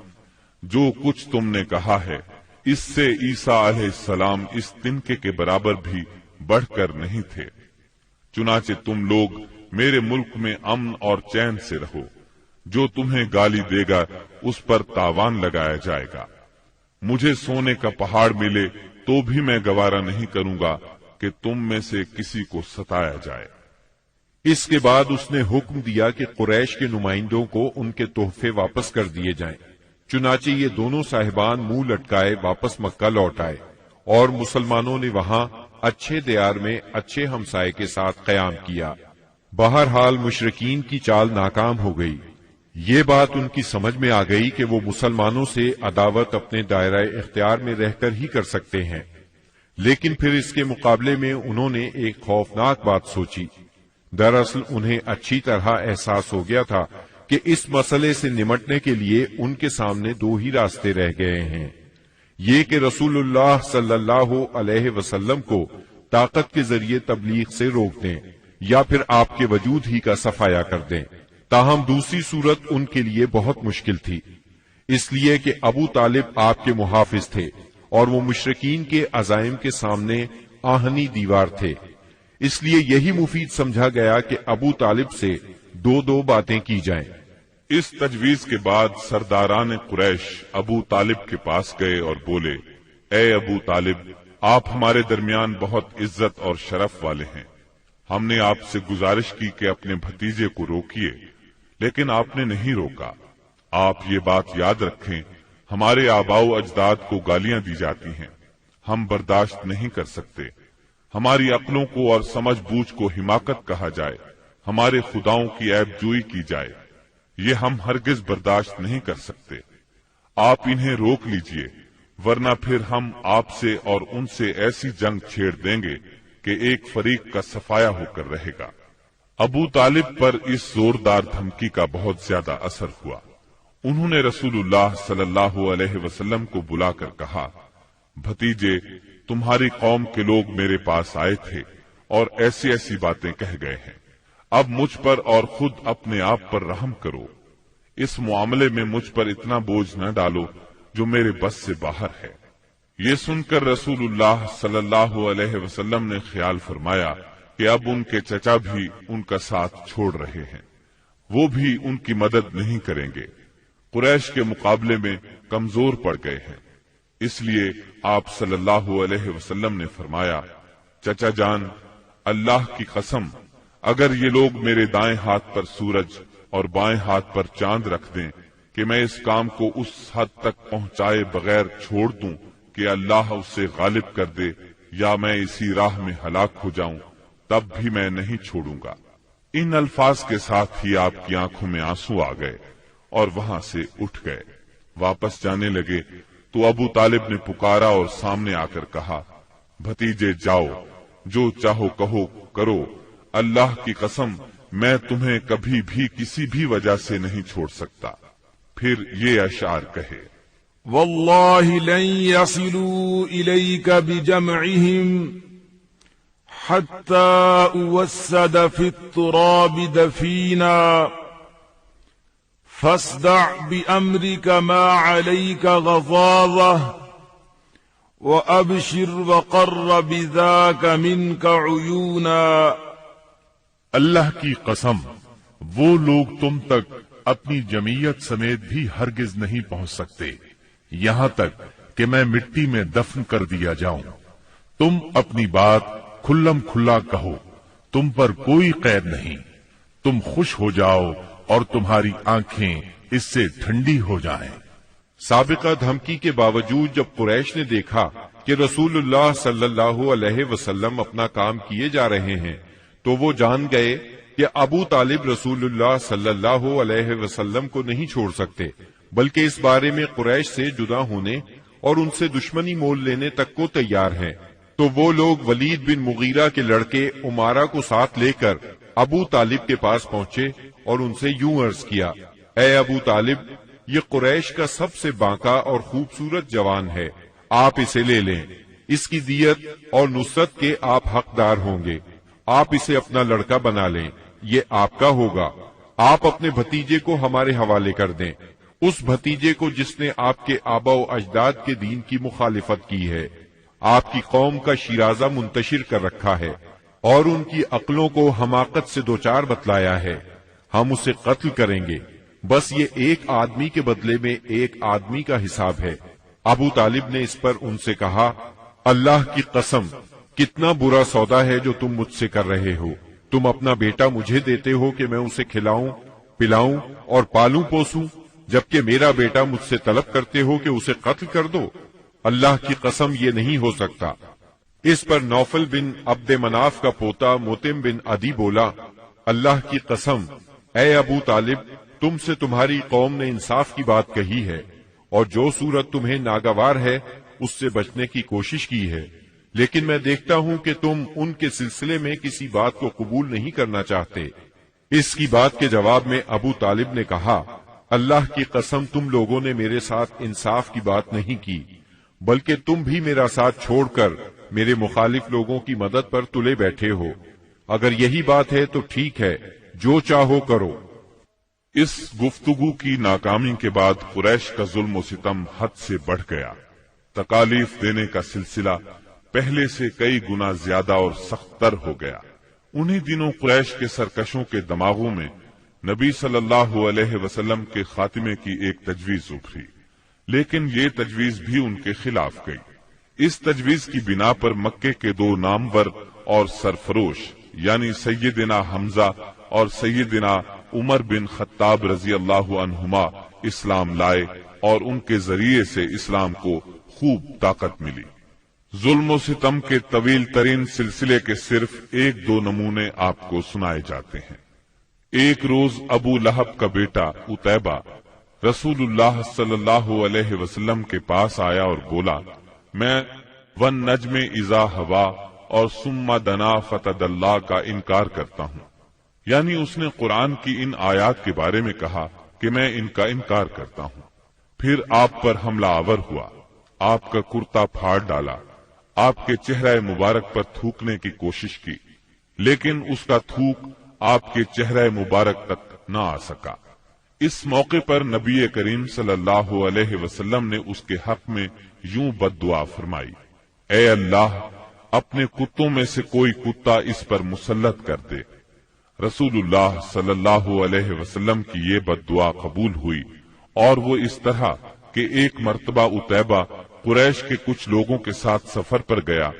جو کچھ تم نے کہا ہے اس سے عیسیٰ علیہ السلام اس تنکے کے برابر بھی بڑھ کر نہیں تھے۔ چنانچہ تم لوگ میرے ملک میں امن اور چین سے رہو، جو تمہیں گالی دے گا اس پر تاوان لگایا جائے گا۔ مجھے سونے کا پہاڑ ملے تو بھی میں گوارا نہیں کروں گا کہ تم میں سے کسی کو ستایا جائے۔ اس کے بعد اس نے حکم دیا کہ قریش کے نمائندوں کو ان کے تحفے واپس کر دیے جائیں۔ چنانچہ یہ دونوں صاحبان منہ لٹکائے واپس مکہ لوٹ آئے اور مسلمانوں نے وہاں اچھے دیار میں اچھے ہمسائے کے ساتھ قیام کیا۔ بہرحال مشرکین کی چال ناکام ہو گئی۔ یہ بات ان کی سمجھ میں آ گئی کہ وہ مسلمانوں سے عداوت اپنے دائرہ اختیار میں رہ کر ہی کر سکتے ہیں، لیکن پھر اس کے مقابلے میں انہوں نے ایک خوفناک بات سوچی۔ دراصل انہیں اچھی طرح احساس ہو گیا تھا کہ اس مسئلے سے نمٹنے کے لیے ان کے سامنے دو ہی راستے رہ گئے ہیں، یہ کہ رسول اللہ صلی اللہ علیہ وسلم کو طاقت کے ذریعے تبلیغ سے روک دیں یا پھر آپ کے وجود ہی کا صفایا کر دیں۔ تاہم دوسری صورت ان کے لیے بہت مشکل تھی، اس لیے کہ ابو طالب آپ کے محافظ تھے اور وہ مشرکین کے عزائم کے سامنے آہنی دیوار تھے۔ اس لیے یہی مفید سمجھا گیا کہ ابو طالب سے دو باتیں کی جائیں۔ اس تجویز کے بعد سرداران قریش ابو طالب کے پاس گئے اور بولے، اے ابو طالب، آپ ہمارے درمیان بہت عزت اور شرف والے ہیں۔ ہم نے آپ سے گزارش کی کہ اپنے بھتیجے کو روکیے، لیکن آپ نے نہیں روکا۔ آپ یہ بات یاد رکھیں، ہمارے آباء و اجداد کو گالیاں دی جاتی ہیں، ہم برداشت نہیں کر سکتے۔ ہماری عقلوں کو اور سمجھ بوجھ کو حماقت کہا جائے، ہمارے خداؤں کی عیب جوئی کی جائے، یہ ہم ہرگز برداشت نہیں کر سکتے۔ آپ انہیں روک لیجئے، ورنہ پھر ہم آپ سے اور ان سے ایسی جنگ چھیڑ دیں گے کہ ایک فریق کا صفایا ہو کر رہے گا۔ ابو طالب پر اس زوردار دھمکی کا بہت زیادہ اثر ہوا۔ انہوں نے رسول اللہ صلی اللہ علیہ وسلم کو بلا کر کہا، بھتیجے، تمہاری قوم کے لوگ میرے پاس آئے تھے اور ایسی ایسی باتیں کہہ گئے ہیں، اب مجھ پر اور خود اپنے آپ پر رحم کرو، اس معاملے میں مجھ پر اتنا بوجھ نہ ڈالو جو میرے بس سے باہر ہے۔ یہ سن کر رسول اللہ صلی اللہ علیہ وسلم نے خیال فرمایا کہ اب ان کے چچا بھی ان کا ساتھ چھوڑ رہے ہیں، وہ بھی ان کی مدد نہیں کریں گے، قریش کے مقابلے میں کمزور پڑ گئے ہیں۔ اس لیے آپ صلی اللہ علیہ وسلم نے فرمایا، چچا جان، اللہ کی قسم، اگر یہ لوگ میرے دائیں ہاتھ پر سورج اور بائیں ہاتھ پر چاند رکھ دیں کہ میں اس کام کو اس حد تک پہنچائے بغیر چھوڑ دوں کہ اللہ اسے غالب کر دے یا میں اسی راہ میں ہلاک ہو جاؤں، تب بھی میں نہیں چھوڑوں گا۔ ان الفاظ کے ساتھ ہی آپ کی آنکھوں میں آنسو آ گئے اور وہاں سے اٹھ گئے۔ واپس جانے لگے تو ابو طالب نے پکارا اور سامنے آ کر کہا، بھتیجے جاؤ، جو چاہو کہو کرو، اللہ کی قسم میں تمہیں کبھی بھی کسی بھی وجہ سے نہیں چھوڑ سکتا۔ پھر یہ اشعار کہے، والله لن يصلوا إليك بجمعهم حتى أوسد في التراب دفينا فاصدع بأمرك ما عليك غضاضة وأبشر وقر بذاك منك عيونا۔ اللہ کی قسم، وہ لوگ تم تک اپنی جمعیت سمیت بھی ہرگز نہیں پہنچ سکتے یہاں تک کہ میں مٹی میں دفن کر دیا جاؤں۔ تم اپنی بات کھلم کھلا کہو، تم پر کوئی قید نہیں، تم خوش ہو جاؤ اور تمہاری آنکھیں اس سے ٹھنڈی ہو جائیں۔ سابقہ دھمکی کے باوجود جب قریش نے دیکھا کہ رسول اللہ صلی اللہ علیہ وسلم اپنا کام کیے جا رہے ہیں تو وہ جان گئے کہ ابو طالب رسول اللہ صلی اللہ علیہ وسلم کو نہیں چھوڑ سکتے، بلکہ اس بارے میں قریش سے جدا ہونے اور ان سے دشمنی مول لینے تک کو تیار ہیں۔ تو وہ لوگ ولید بن مغیرہ کے لڑکے عمارہ کو ساتھ لے کر ابو طالب کے پاس پہنچے اور ان سے یوں عرض کیا، اے ابو طالب، یہ قریش کا سب سے بانکا اور خوبصورت جوان ہے، آپ اسے لے لیں، اس کی دیت اور نصرت کے آپ حقدار ہوں گے، آپ اسے اپنا لڑکا بنا لیں، یہ آپ کا ہوگا، آپ اپنے بھتیجے کو ہمارے حوالے کر دیں، اس بھتیجے کو جس نے آپ کے آبا و اجداد کے دین کی مخالفت کی ہے، آپ کی قوم کا شیرازہ منتشر کر رکھا ہے اور ان کی عقلوں کو حماقت سے دوچار بتلایا ہے، ہم اسے قتل کریں گے، بس یہ ایک آدمی کے بدلے میں ایک آدمی کا حساب ہے۔ ابو طالب نے اس پر ان سے کہا، اللہ کی قسم، کتنا برا سودا ہے جو تم مجھ سے کر رہے ہو، تم اپنا بیٹا مجھے دیتے ہو کہ میں اسے کھلاؤں پلاؤں اور پالوں پوسوں، جبکہ میرا بیٹا مجھ سے طلب کرتے ہو کہ اسے قتل کر دو۔ اللہ کی قسم یہ نہیں ہو سکتا۔ اس پر نوفل بن عبد مناف کا پوتا موتم بن عدی بولا، اللہ کی قسم اے ابو طالب، تم سے تمہاری قوم نے انصاف کی بات کہی ہے، اور جو صورت تمہیں ناگوار ہے اس سے بچنے کی کوشش کی ہے، لیکن میں دیکھتا ہوں کہ تم ان کے سلسلے میں کسی بات کو قبول نہیں کرنا چاہتے۔ اس کی بات کے جواب میں ابو طالب نے کہا، اللہ کی قسم تم لوگوں نے میرے ساتھ انصاف کی بات نہیں کی، بلکہ تم بھی میرا ساتھ چھوڑ کر میرے مخالف لوگوں کی مدد پر تلے بیٹھے ہو۔ اگر یہی بات ہے تو ٹھیک ہے، جو چاہو کرو۔ اس گفتگو کی ناکامی کے بعد قریش کا ظلم و ستم حد سے بڑھ گیا۔ تکالیف دینے کا سلسلہ پہلے سے کئی گنا زیادہ اور سخت تر ہو گیا۔ انہی دنوں قریش کے سرکشوں کے دماغوں میں نبی صلی اللہ علیہ وسلم کے خاتمے کی ایک تجویز ابھری، لیکن یہ تجویز بھی ان کے خلاف گئی۔ اس تجویز کی بنا پر مکے کے دو نامور اور سرفروش یعنی سیدنا حمزہ اور سیدنا عمر بن خطاب رضی اللہ عنہما اسلام لائے، اور ان کے ذریعے سے اسلام کو خوب طاقت ملی۔ ظلم و ستم کے طویل ترین سلسلے کے صرف ایک دو نمونے آپ کو سنائے جاتے ہیں۔ ایک روز ابو لہب کا بیٹا عتیبہ رسول اللہ صلی اللہ علیہ وسلم کے پاس آیا اور بولا، میں والنجم اذا ہوا اور ثم دنا فتدلی کا انکار کرتا ہوں، یعنی اس نے قرآن کی ان آیات کے بارے میں کہا کہ میں ان کا انکار کرتا ہوں۔ پھر آپ پر حملہ آور ہوا، آپ کا کرتا پھاڑ ڈالا، آپ کے چہرہ مبارک پر تھوکنے کی کوشش کی، لیکن اس کا تھوک آپ کے چہرہ مبارک تک نہ آ سکا۔ اس موقع پر نبی کریم صلی اللہ علیہ وسلم نے اس کے حق میں یوں بد دعا فرمائی، اے اللہ اپنے کتوں میں سے کوئی کتا اس پر مسلط کر دے۔ رسول اللہ صلی اللہ علیہ وسلم کی یہ بد دعا قبول ہوئی، اور وہ اس طرح کہ ایک مرتبہ عتیبہ قریش کے کچھ لوگوں کے ساتھ سفر پر گیا۔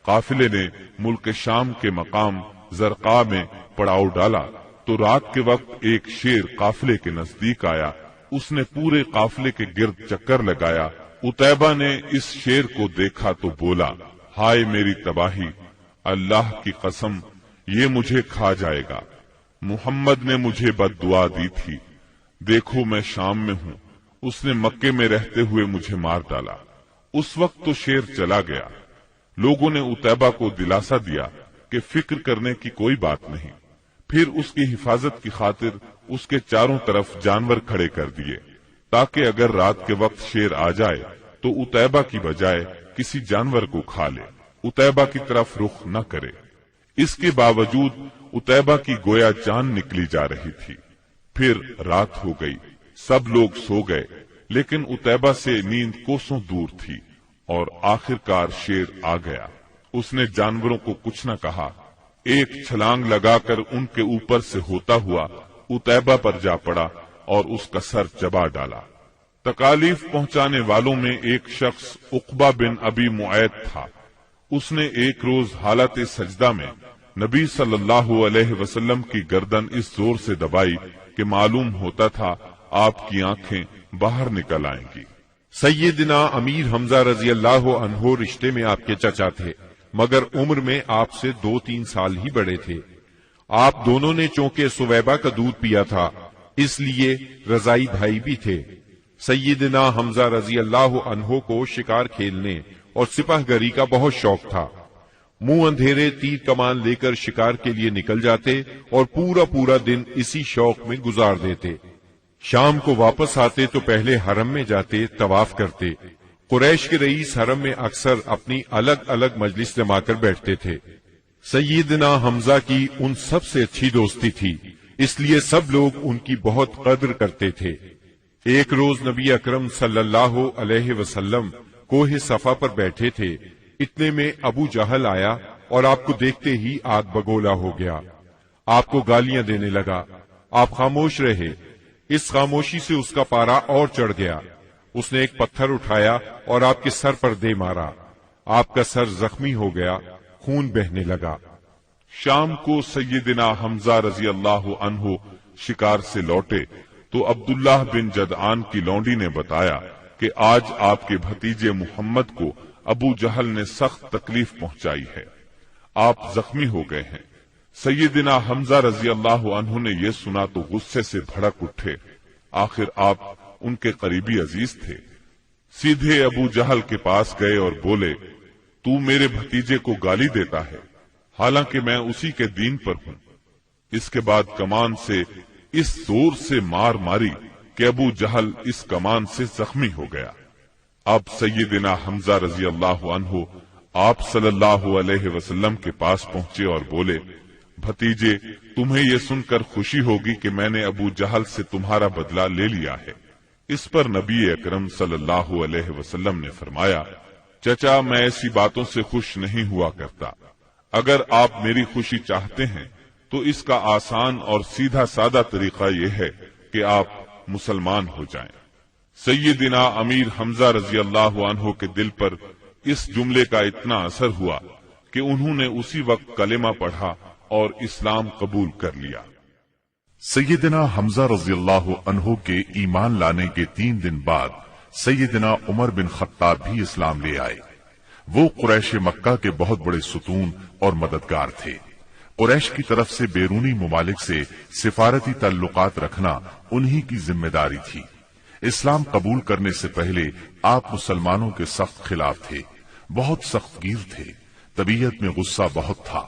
قافلے نے ملک شام کے مقام زرقا میں پڑاؤ ڈالا تو رات کے وقت ایک شیر قافلے کے نزدیک آیا، اس نے پورے قافلے کے گرد چکر لگایا۔ عتیبہ نے اس شیر کو دیکھا تو بولا، ہائے میری تباہی، اللہ کی قسم یہ مجھے کھا جائے گا، محمد نے مجھے بد دعا دی تھی، دیکھو میں شام میں ہوں، اس نے مکے میں رہتے ہوئے مجھے مار ڈالا۔ اس وقت تو شیر چلا گیا۔ لوگوں نے عتیبہ کو دلاسا دیا کہ فکر کرنے کی کوئی بات نہیں، پھر اس کی حفاظت کی خاطر اس کے چاروں طرف جانور کھڑے کر دیے تاکہ اگر رات کے وقت شیر آ جائے تو عتیبہ کی بجائے کسی جانور کو کھا لے، عتیبہ کی طرف رخ نہ کرے۔ اس کے باوجود عتیبہ کی گویا جان نکلی جا رہی تھی۔ پھر رات ہو گئی، سب لوگ سو گئے، لیکن عتیبہ سے نیند کوسوں دور تھی، اور آخرکار شیر آ گیا۔ اس نے جانوروں کو کچھ نہ کہا، ایک چھلانگ لگا کر ان کے اوپر سے ہوتا ہوا عتیبہ پر جا پڑا اور اس کا سر چبا ڈالا۔ تکالیف پہنچانے والوں میں ایک شخص عقبہ بن ابی معیط تھا۔ اس نے ایک روز حالت سجدہ میں نبی صلی اللہ علیہ وسلم کی گردن اس زور سے دبائی کہ معلوم ہوتا تھا آپ کی آنکھیں باہر نکل آئیں گی۔ سیدنا امیر حمزہ رضی اللہ عنہ رشتے میں آپ کے چچا تھے، مگر عمر میں آپ سے 2-3 سال ہی بڑے تھے۔ آپ دونوں نے چونکہ سویبہ کا دودھ پیا تھا، اس لیے رضائی بھائی بھی تھے۔ سیدنا حمزہ رضی اللہ عنہ کو شکار کھیلنے اور سپاہ گری کا بہت شوق تھا۔ منہ اندھیرے تیر کمان لے کر شکار کے لیے نکل جاتے اور پورا دن اسی شوق میں گزار دیتے۔ شام کو واپس آتے تو پہلے حرم میں جاتے، طواف کرتے۔ قریش کے رئیس حرم میں اکثر اپنی الگ الگ مجلس جما کر بیٹھتے تھے۔ سیدنا حمزہ کی ان سب سے اچھی دوستی تھی، اس لیے سب لوگ ان کی بہت قدر کرتے تھے۔ ایک روز نبی اکرم صلی اللہ علیہ وسلم کوہ صفا پر بیٹھے تھے، اتنے میں ابو جہل آیا اور آپ کو دیکھتے ہی آگ بگولا ہو گیا۔ آپ کو گالیاں دینے لگا، آپ خاموش رہے۔ اس خاموشی سے اس کا پارا اور چڑھ گیا۔ اس نے ایک پتھر اٹھایا اور آپ کے سر پر دے مارا۔ آپ کا سر زخمی ہو گیا، خون بہنے لگا۔ شام کو سیدنا حمزہ رضی اللہ عنہ شکار سے لوٹے تو عبداللہ بن جدعان کی لونڈی نے بتایا کہ آج آپ کے بھتیجے محمد کو ابو جہل نے سخت تکلیف پہنچائی ہے، آپ زخمی ہو گئے ہیں۔ سیدنا حمزہ رضی اللہ عنہ نے یہ سنا تو غصے سے بھڑک اٹھے، آخر آپ ان کے قریبی عزیز تھے۔ سیدھے ابو جہل کے پاس گئے اور بولے، تو میرے بھتیجے کو گالی دیتا ہے، حالانکہ میں اسی کے دین پر ہوں۔ اس کے بعد کمان سے اس زور سے مار ماری کہ ابو جہل اس کمان سے زخمی ہو گیا۔ اب سیدنا حمزہ رضی اللہ عنہ آپ صلی اللہ علیہ وسلم کے پاس پہنچے اور بولے، بھتیجے، تمہیں یہ سن کر خوشی ہوگی کہ میں نے ابو جہل سے تمہارا بدلہ لے لیا ہے۔ اس پر نبی اکرم صلی اللہ علیہ وسلم نے فرمایا، چچا، میں ایسی باتوں سے خوش نہیں ہوا کرتا، اگر آپ میری خوشی چاہتے ہیں تو اس کا آسان اور سیدھا سادہ طریقہ یہ ہے کہ آپ مسلمان ہو جائیں۔ سیدنا امیر حمزہ رضی اللہ عنہ کے دل پر اس جملے کا اتنا اثر ہوا کہ انہوں نے اسی وقت کلمہ پڑھا اور اسلام قبول کر لیا۔ سیدنا حمزہ رضی اللہ عنہ کے ایمان لانے کے 3 دن بعد سیدنا عمر بن خطاب بھی اسلام لے آئے۔ وہ قریش مکہ کے بہت بڑے ستون اور مددگار تھے۔ قریش کی طرف سے بیرونی ممالک سے سفارتی تعلقات رکھنا انہی کی ذمہ داری تھی۔ اسلام قبول کرنے سے پہلے آپ مسلمانوں کے سخت خلاف تھے، بہت سخت گیر تھے، طبیعت میں غصہ بہت تھا۔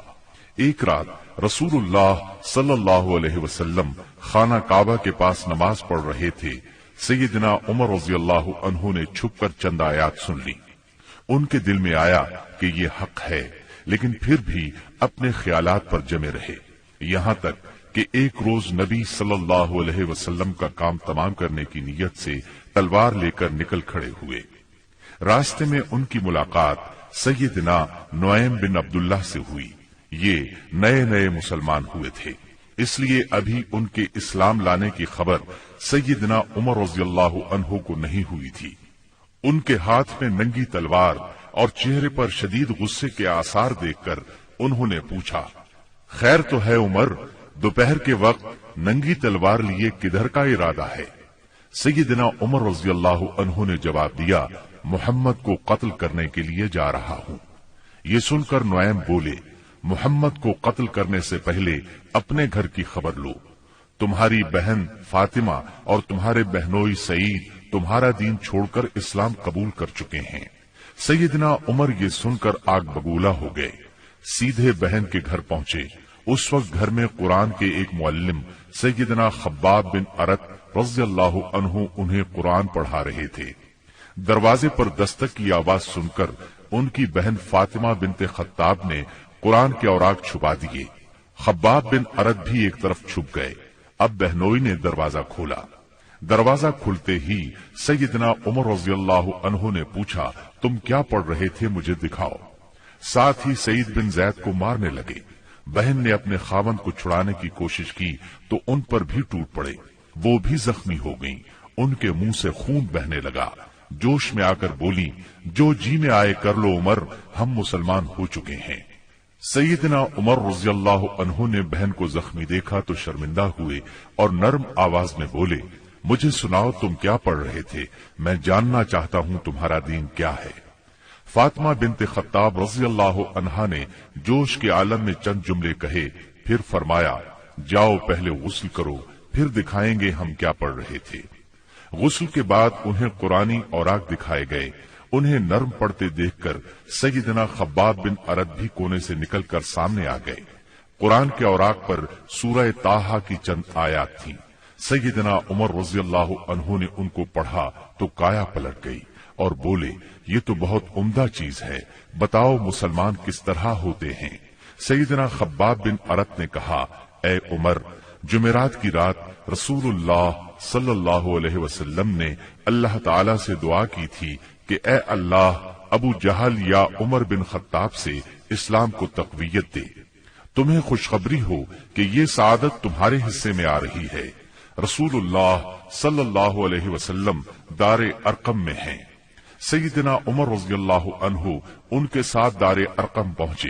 ایک رات رسول اللہ صلی اللہ علیہ وسلم خانہ کعبہ کے پاس نماز پڑھ رہے تھے۔ سیدنا عمر رضی اللہ عنہ نے چھپ کر چند آیات سن لی۔ ان کے دل میں آیا کہ یہ حق ہے، لیکن پھر بھی اپنے خیالات پر جمے رہے، یہاں تک کہ ایک روز نبی صلی اللہ علیہ وسلم کا کام تمام کرنے کی نیت سے تلوار لے کر نکل کھڑے ہوئے۔ راستے میں ان کی ملاقات سیدنا نعیم بن عبداللہ سے ہوئی۔ یہ نئے مسلمان ہوئے تھے، اس لیے ابھی ان کے اسلام لانے کی خبر سیدنا عمر رضی اللہ عنہ کو نہیں ہوئی تھی۔ ان کے ہاتھ میں ننگی تلوار اور چہرے پر شدید غصے کے آثار دیکھ کر انہوں نے پوچھا، خیر تو ہے عمر، دوپہر کے وقت ننگی تلوار لیے کدھر کا ارادہ ہے؟ سیدنا عمر رضی اللہ عنہ نے جواب دیا، محمد کو قتل کرنے کے لیے جا رہا ہوں۔ یہ سن کر نعیم بولے، محمد کو قتل کرنے سے پہلے اپنے گھر کی خبر لو، تمہاری بہن فاطمہ اور تمہارے بہنوئی سعید تمہارا دین چھوڑ کر اسلام قبول کر چکے ہیں۔ سیدنا عمر یہ سن کر آگ بگولا ہو گئے، سیدھے بہن کے گھر پہنچے۔ اس وقت گھر میں قرآن کے ایک معلم سیدنا خباب بن ارت رضی اللہ عنہ انہیں قرآن پڑھا رہے تھے۔ دروازے پر دستک کی آواز سن کر ان کی بہن فاطمہ بنت خطاب نے قرآن کے اوراق چھپا دیے۔ خباب بن ارت بھی ایک طرف چھپ گئے۔ اب بہنوئی نے دروازہ کھولا۔ دروازہ کھلتے ہی سیدنا عمر رضی اللہ عنہ نے پوچھا، تم کیا پڑھ رہے تھے، مجھے دکھاؤ۔ ساتھ ہی سعید بن زید کو مارنے لگے۔ بہن نے اپنے خاوند کو چھڑانے کی کوشش کی تو ان پر بھی ٹوٹ پڑے، وہ بھی زخمی ہو گئیں، ان کے منہ سے خون بہنے لگا۔ جوش میں آ کر بولی، جو جی میں آئے کر لو عمر، ہم مسلمان ہو چکے ہیں۔ سیدنا عمر رضی اللہ عنہ نے بہن کو زخمی دیکھا تو شرمندہ ہوئے اور نرم آواز میں بولے، مجھے سناؤ تم کیا پڑھ رہے تھے، میں جاننا چاہتا ہوں تمہارا دین کیا ہے۔ فاطمہ بنت خطاب رضی اللہ عنہا نے جوش کے عالم میں چند جملے کہے، پھر فرمایا، جاؤ پہلے غسل کرو، پھر دکھائیں گے ہم کیا پڑھ رہے تھے۔ غسل کے بعد انہیں قرآنی اوراق دکھائے گئے۔ انہیں نرم پڑھتے دیکھ کر سیدنا خباب بن ارت بھی کونے سے نکل کر سامنے آ گئے۔ قرآن کے اوراق پر سورہ طٰہٰ کی چند آیات تھیں۔ سیدنا عمر رضی اللہ عنہ نے ان کو پڑھا تو کایا پلٹ گئی اور بولے، یہ تو بہت عمدہ چیز ہے، بتاؤ مسلمان کس طرح ہوتے ہیں۔ سیدنا خباب بن ارت نے کہا، اے عمر، جمعرات کی رات رسول اللہ صلی اللہ علیہ وسلم نے اللہ تعالی سے دعا کی تھی کہ اے اللہ، ابو جہل یا عمر بن خطاب سے اسلام کو تقویت دے۔ تمہیں خوشخبری ہو کہ یہ سعادت تمہارے حصے میں آ رہی ہے۔ رسول اللہ صلی اللہ علیہ وسلم دار ارقم میں ہیں۔ سیدنا عمر رضی اللہ عنہ ان کے ساتھ دار ارقم پہنچے۔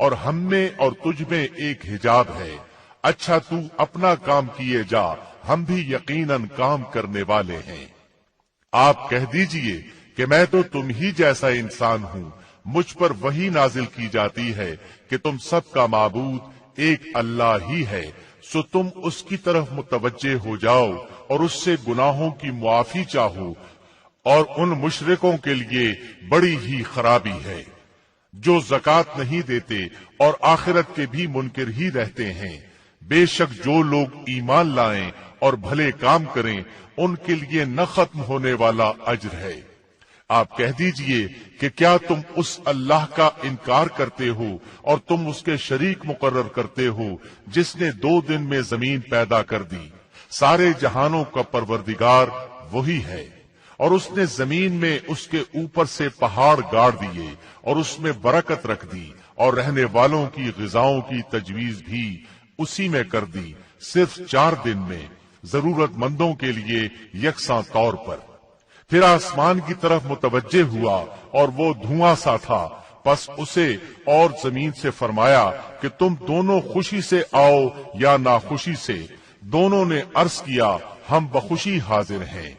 اور ہم میں اور تجھ میں ایک حجاب ہے، اچھا تو اپنا کام کیے جا، ہم بھی یقیناً کام کرنے والے ہیں۔ آپ کہہ دیجئے کہ میں تو تم ہی جیسا انسان ہوں، مجھ پر وحی نازل کی جاتی ہے کہ تم سب کا معبود ایک اللہ ہی ہے، سو تم اس کی طرف متوجہ ہو جاؤ اور اس سے گناہوں کی معافی چاہو، اور ان مشرکوں کے لیے بڑی ہی خرابی ہے جو زکوٰۃ نہیں دیتے اور آخرت کے بھی منکر ہی رہتے ہیں۔ بے شک جو لوگ ایمان لائیں اور بھلے کام کریں ان کے لیے نہ ختم ہونے والا اجر ہے۔ آپ کہہ دیجئے کہ کیا تم اس اللہ کا انکار کرتے ہو اور تم اس کے شریک مقرر کرتے ہو جس نے 2 دن میں زمین پیدا کر دی، سارے جہانوں کا پروردگار وہی ہے، اور اس نے زمین میں اس کے اوپر سے پہاڑ گاڑ دیے اور اس میں برکت رکھ دی اور رہنے والوں کی غذاؤں کی تجویز بھی اسی میں کر دی، صرف 4 دن میں ضرورت مندوں کے لیے یکساں طور پر۔ پھر آسمان کی طرف متوجہ ہوا اور وہ دھواں سا تھا، پس اسے اور زمین سے فرمایا کہ تم دونوں خوشی سے آؤ یا ناخوشی سے۔ دونوں نے عرض کیا ہم بخوشی حاضر ہیں۔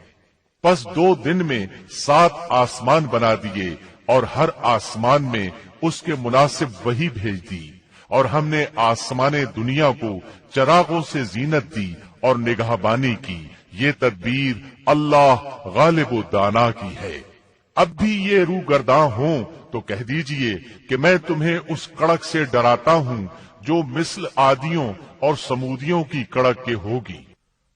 پس 2 دن میں 7 آسمان بنا دیے اور ہر آسمان میں اس کے مناسب وحی بھیج دی، اور ہم نے آسمان دنیا کو چراغوں سے زینت دی اور نگہبانی کی۔ یہ تدبیر اللہ غالب و دانا کی ہے۔ اب بھی یہ روگرداں ہوں تو کہہ دیجئے کہ میں تمہیں اس کڑک سے ڈراتا ہوں جو مثل عادیوں اور سمودیوں کی کڑک کے ہوگی۔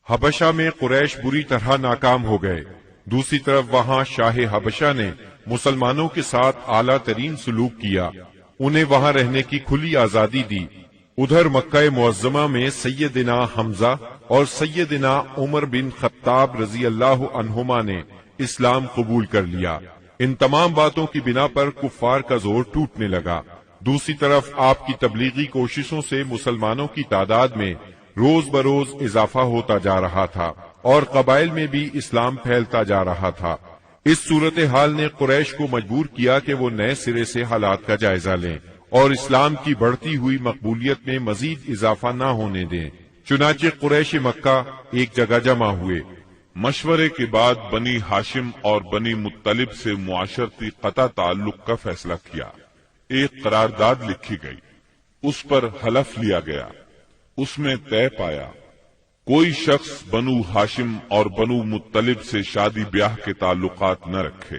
حبشہ میں قریش بری طرح ناکام ہو گئے۔ دوسری طرف وہاں شاہ حبشہ نے مسلمانوں کے ساتھ اعلیٰ ترین سلوک کیا، انہیں وہاں رہنے کی کھلی آزادی دی۔ ادھر مکہ معظمہ میں سیدنا حمزہ اور سیدنا عمر بن خطاب رضی اللہ عنہما نے اسلام قبول کر لیا۔ ان تمام باتوں کی بنا پر کفار کا زور ٹوٹنے لگا۔ دوسری طرف آپ کی تبلیغی کوششوں سے مسلمانوں کی تعداد میں روز بروز اضافہ ہوتا جا رہا تھا اور قبائل میں بھی اسلام پھیلتا جا رہا تھا۔ اس صورتحال نے قریش کو مجبور کیا کہ وہ نئے سرے سے حالات کا جائزہ لیں اور اسلام کی بڑھتی ہوئی مقبولیت میں مزید اضافہ نہ ہونے دیں۔ چنانچہ قریش مکہ ایک جگہ جمع ہوئے۔ مشورے کے بعد بنی ہاشم اور بنی مطلب سے معاشرتی قطع تعلق کا فیصلہ کیا۔ ایک قرارداد لکھی گئی، اس پر حلف لیا گیا، اس میں طے پایا کوئی شخص بنو ہاشم اور بنو مطلب سے شادی بیاہ کے تعلقات نہ رکھے،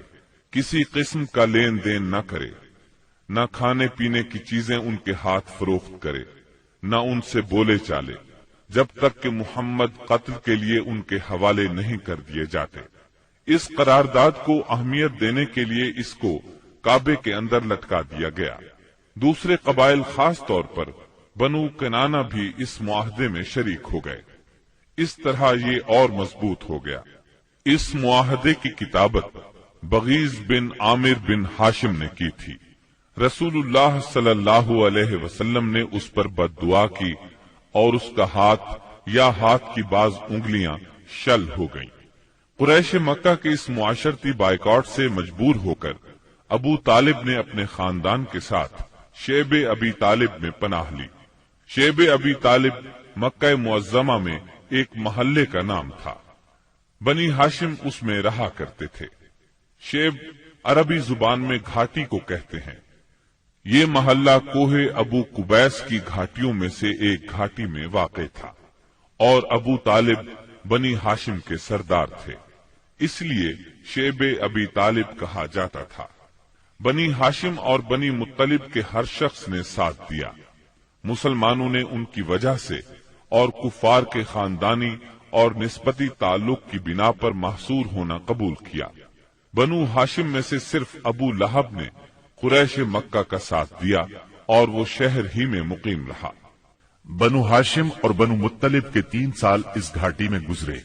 کسی قسم کا لین دین نہ کرے، نہ کھانے پینے کی چیزیں ان کے ہاتھ فروخت کرے، نہ ان سے بولے چالے، جب تک کہ محمد قتل کے لیے ان کے حوالے نہیں کر دیے جاتے۔ اس قرارداد کو اہمیت دینے کے لیے اس کو کعبے کے اندر لٹکا دیا گیا۔ دوسرے قبائل خاص طور پر بنو کنانہ بھی اس معاہدے میں شریک ہو گئے۔ اس طرح یہ اور مضبوط ہو گیا۔ اس معاہدے کی کتابت بغیز بن عامر بن ہاشم نے کی تھی۔ رسول اللہ صلی اللہ علیہ وسلم نے اس پر بد دعا کی اور اس کا ہاتھ یا ہاتھ کی بعض انگلیاں شل ہو گئیں۔ قریش مکہ کے اس معاشرتی بائیکاٹ سے مجبور ہو کر ابو طالب نے اپنے خاندان کے ساتھ شیب ابی طالب میں پناہ لی۔ شیب ابی طالب مکہ معظمہ میں ایک محلے کا نام تھا۔ بنی ہاشم اس میں رہا کرتے تھے۔ شیب عربی زبان میں گھاٹی کو کہتے ہیں۔ یہ محلہ کوہ ابو قبیس کی گھاٹیوں میں سے ایک گھاٹی میں واقع تھا، اور ابو طالب بنی ہاشم کے سردار تھے، اس لیے شیب ابی طالب کہا جاتا تھا۔ بنی ہاشم اور بنی مطلب کے ہر شخص نے ساتھ دیا۔ مسلمانوں نے ان کی وجہ سے اور کفار کے خاندانی اور نسبتی تعلق کی بنا پر محصور ہونا قبول کیا۔ بنو ہاشم میں سے صرف ابو لہب نے قریش مکہ کا ساتھ دیا اور وہ شہر ہی میں مقیم رہا۔ بنو ہاشم اور بنو مطلب کے 3 سال اس گھاٹی میں گزرے۔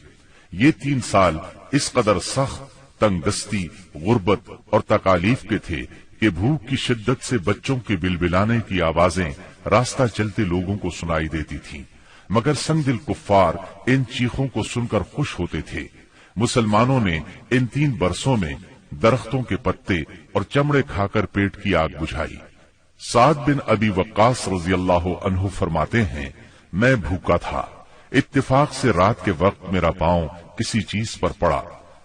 یہ 3 سال اس قدر سخت، تنگ دستی، غربت اور تکالیف کے تھے کہ بھوک کی شدت سے بچوں کے بلبلانے کی آوازیں راستہ چلتے لوگوں کو سنائی دیتی تھیں، مگر سنگ دل کفار ان چیخوں کو سن کر خوش ہوتے تھے۔ مسلمانوں نے ان 3 برسوں میں درختوں کے پتے اور چمڑے کھا کر پیٹ کی آگ بجھائی۔ سعد بن ابی وقاص رضی اللہ عنہ فرماتے ہیں، میں بھوکا تھا، اتفاق سے رات کے وقت میرا پاؤں کسی چیز پر پڑا،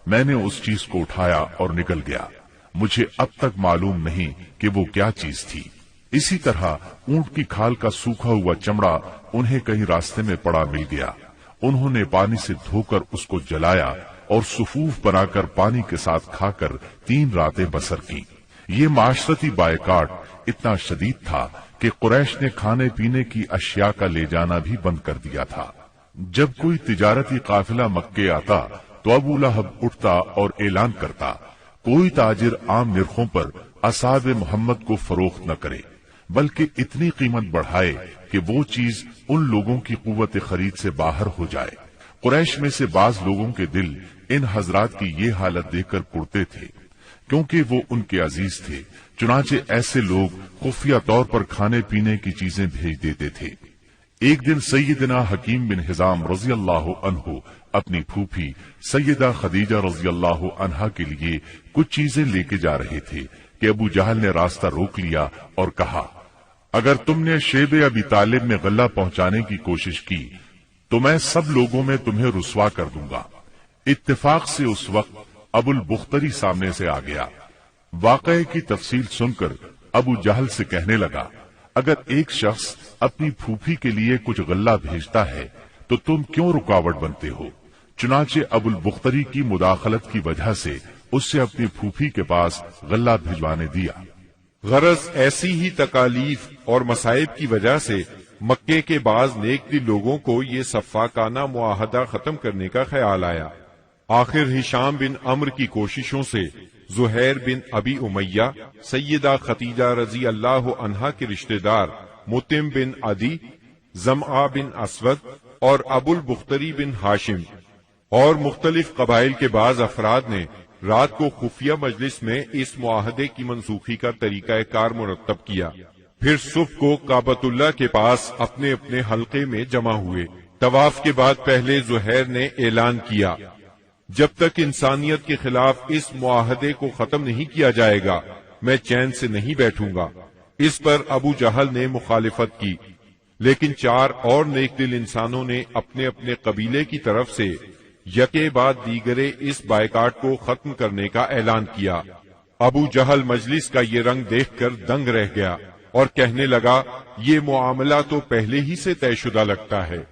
میں نے اس چیز کو اٹھایا اور نکل گیا، مجھے اب تک معلوم نہیں کہ وہ کیا چیز تھی۔ اسی طرح اونٹ کی کھال کا سوکھا ہوا چمڑا انہیں کہیں راستے میں پڑا مل گیا، انہوں نے پانی سے دھو کر اس کو جلایا اور صفوف بنا کر پانی کے ساتھ کھا کر 3 راتیں بسر کی۔ یہ معاشرتی بائیکاٹ اتنا شدید تھا کہ قریش نے کھانے پینے کی اشیاء کا لے جانا بھی بند کر دیا تھا۔ جب کوئی تجارتی قافلہ مکے آتا تو ابو لہب اٹھتا اور اعلان کرتا، کوئی تاجر عام نرخوں پر اصحاب محمد کو فروخت نہ کرے، بلکہ اتنی قیمت بڑھائے کہ وہ چیز ان لوگوں کی قوت خرید سے باہر ہو جائے۔ قریش میں سے بعض لوگوں کے دل ان حضرات کی یہ حالت دیکھ کر کڑتے تھے، کیونکہ وہ ان کے عزیز تھے، چنانچہ ایسے لوگ خفیہ طور پر کھانے پینے کی چیزیں بھیج دیتے تھے۔ ایک دن سیدنا حکیم بن حزام رضی اللہ عنہ اپنی پھوپھی سیدہ خدیجہ رضی اللہ عنہا کے لیے کچھ چیزیں لے کے جا رہے تھے کہ ابو جہل نے راستہ روک لیا اور کہا، اگر تم نے شیب ابی طالب میں غلہ پہنچانے کی کوشش کی تو میں سب لوگوں میں تمہیں رسوا کر دوں گا۔ اتفاق سے اس وقت ابو البختری سامنے سے آ گیا۔ واقعے کی تفصیل سن کر ابو جہل سے کہنے لگا، اگر ایک شخص اپنی پھوپھی کے لیے کچھ غلہ بھیجتا ہے تو تم کیوں رکاوٹ بنتے ہو؟ چنانچہ ابو البختری کی مداخلت کی وجہ سے اس سے اپنی پھوپھی کے پاس غلہ بھجوانے دیا۔ غرض ایسی ہی تکالیف اور مصائب کی وجہ سے مکے کے بعض نیک دل لوگوں کو یہ صفاقانہ معاہدہ ختم کرنے کا خیال آیا۔ آخر ہشام بن عمرو کی کوششوں سے زہیر بن ابی امیہ، سیدہ خدیجہ رضی اللہ عنہا کے رشتہ دار متم بن عدی، زمعہ بن اسود اور ابو البختری بن ہاشم اور مختلف قبائل کے بعض افراد نے رات کو خفیہ مجلس میں اس معاہدے کی منسوخی کا طریقہ کار مرتب کیا، پھر صبح کو کعبۃ اللہ کے پاس اپنے اپنے حلقے میں جمع ہوئے۔ طواف کے بعد پہلے زہیر نے اعلان کیا، جب تک انسانیت کے خلاف اس معاہدے کو ختم نہیں کیا جائے گا میں چین سے نہیں بیٹھوں گا۔ اس پر ابو جہل نے مخالفت کی، لیکن 4 اور نیک دل انسانوں نے اپنے اپنے قبیلے کی طرف سے یکے بعد دیگرے اس بائیکاٹ کو ختم کرنے کا اعلان کیا۔ ابو جہل مجلس کا یہ رنگ دیکھ کر دنگ رہ گیا اور کہنے لگا، یہ معاملہ تو پہلے ہی سے طے شدہ لگتا ہے۔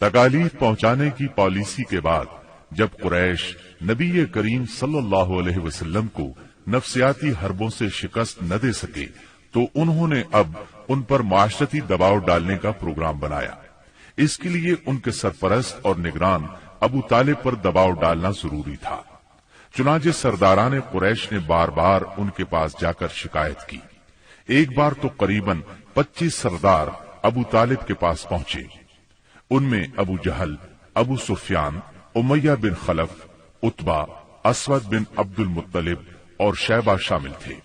تکالیف پہنچانے کی پالیسی کے بعد جب قریش نبی کریم صلی اللہ علیہ وسلم کو نفسیاتی حربوں سے شکست نہ دے سکے تو انہوں نے اب ان پر معاشرتی دباؤ ڈالنے کا پروگرام بنایا۔ اس کے لیے ان کے سرپرست اور نگران ابو طالب پر دباؤ ڈالنا ضروری تھا۔ چنانچہ سرداران قریش نے بار بار ان کے پاس جا کر شکایت کی۔ ایک بار تو قریباً 25 سردار ابو طالب کے پاس پہنچے، ان میں ابو جہل، ابو سفیان، امیہ بن خلف، عتبہ، اسود بن عبد المطلب اور شیبہ شامل تھے۔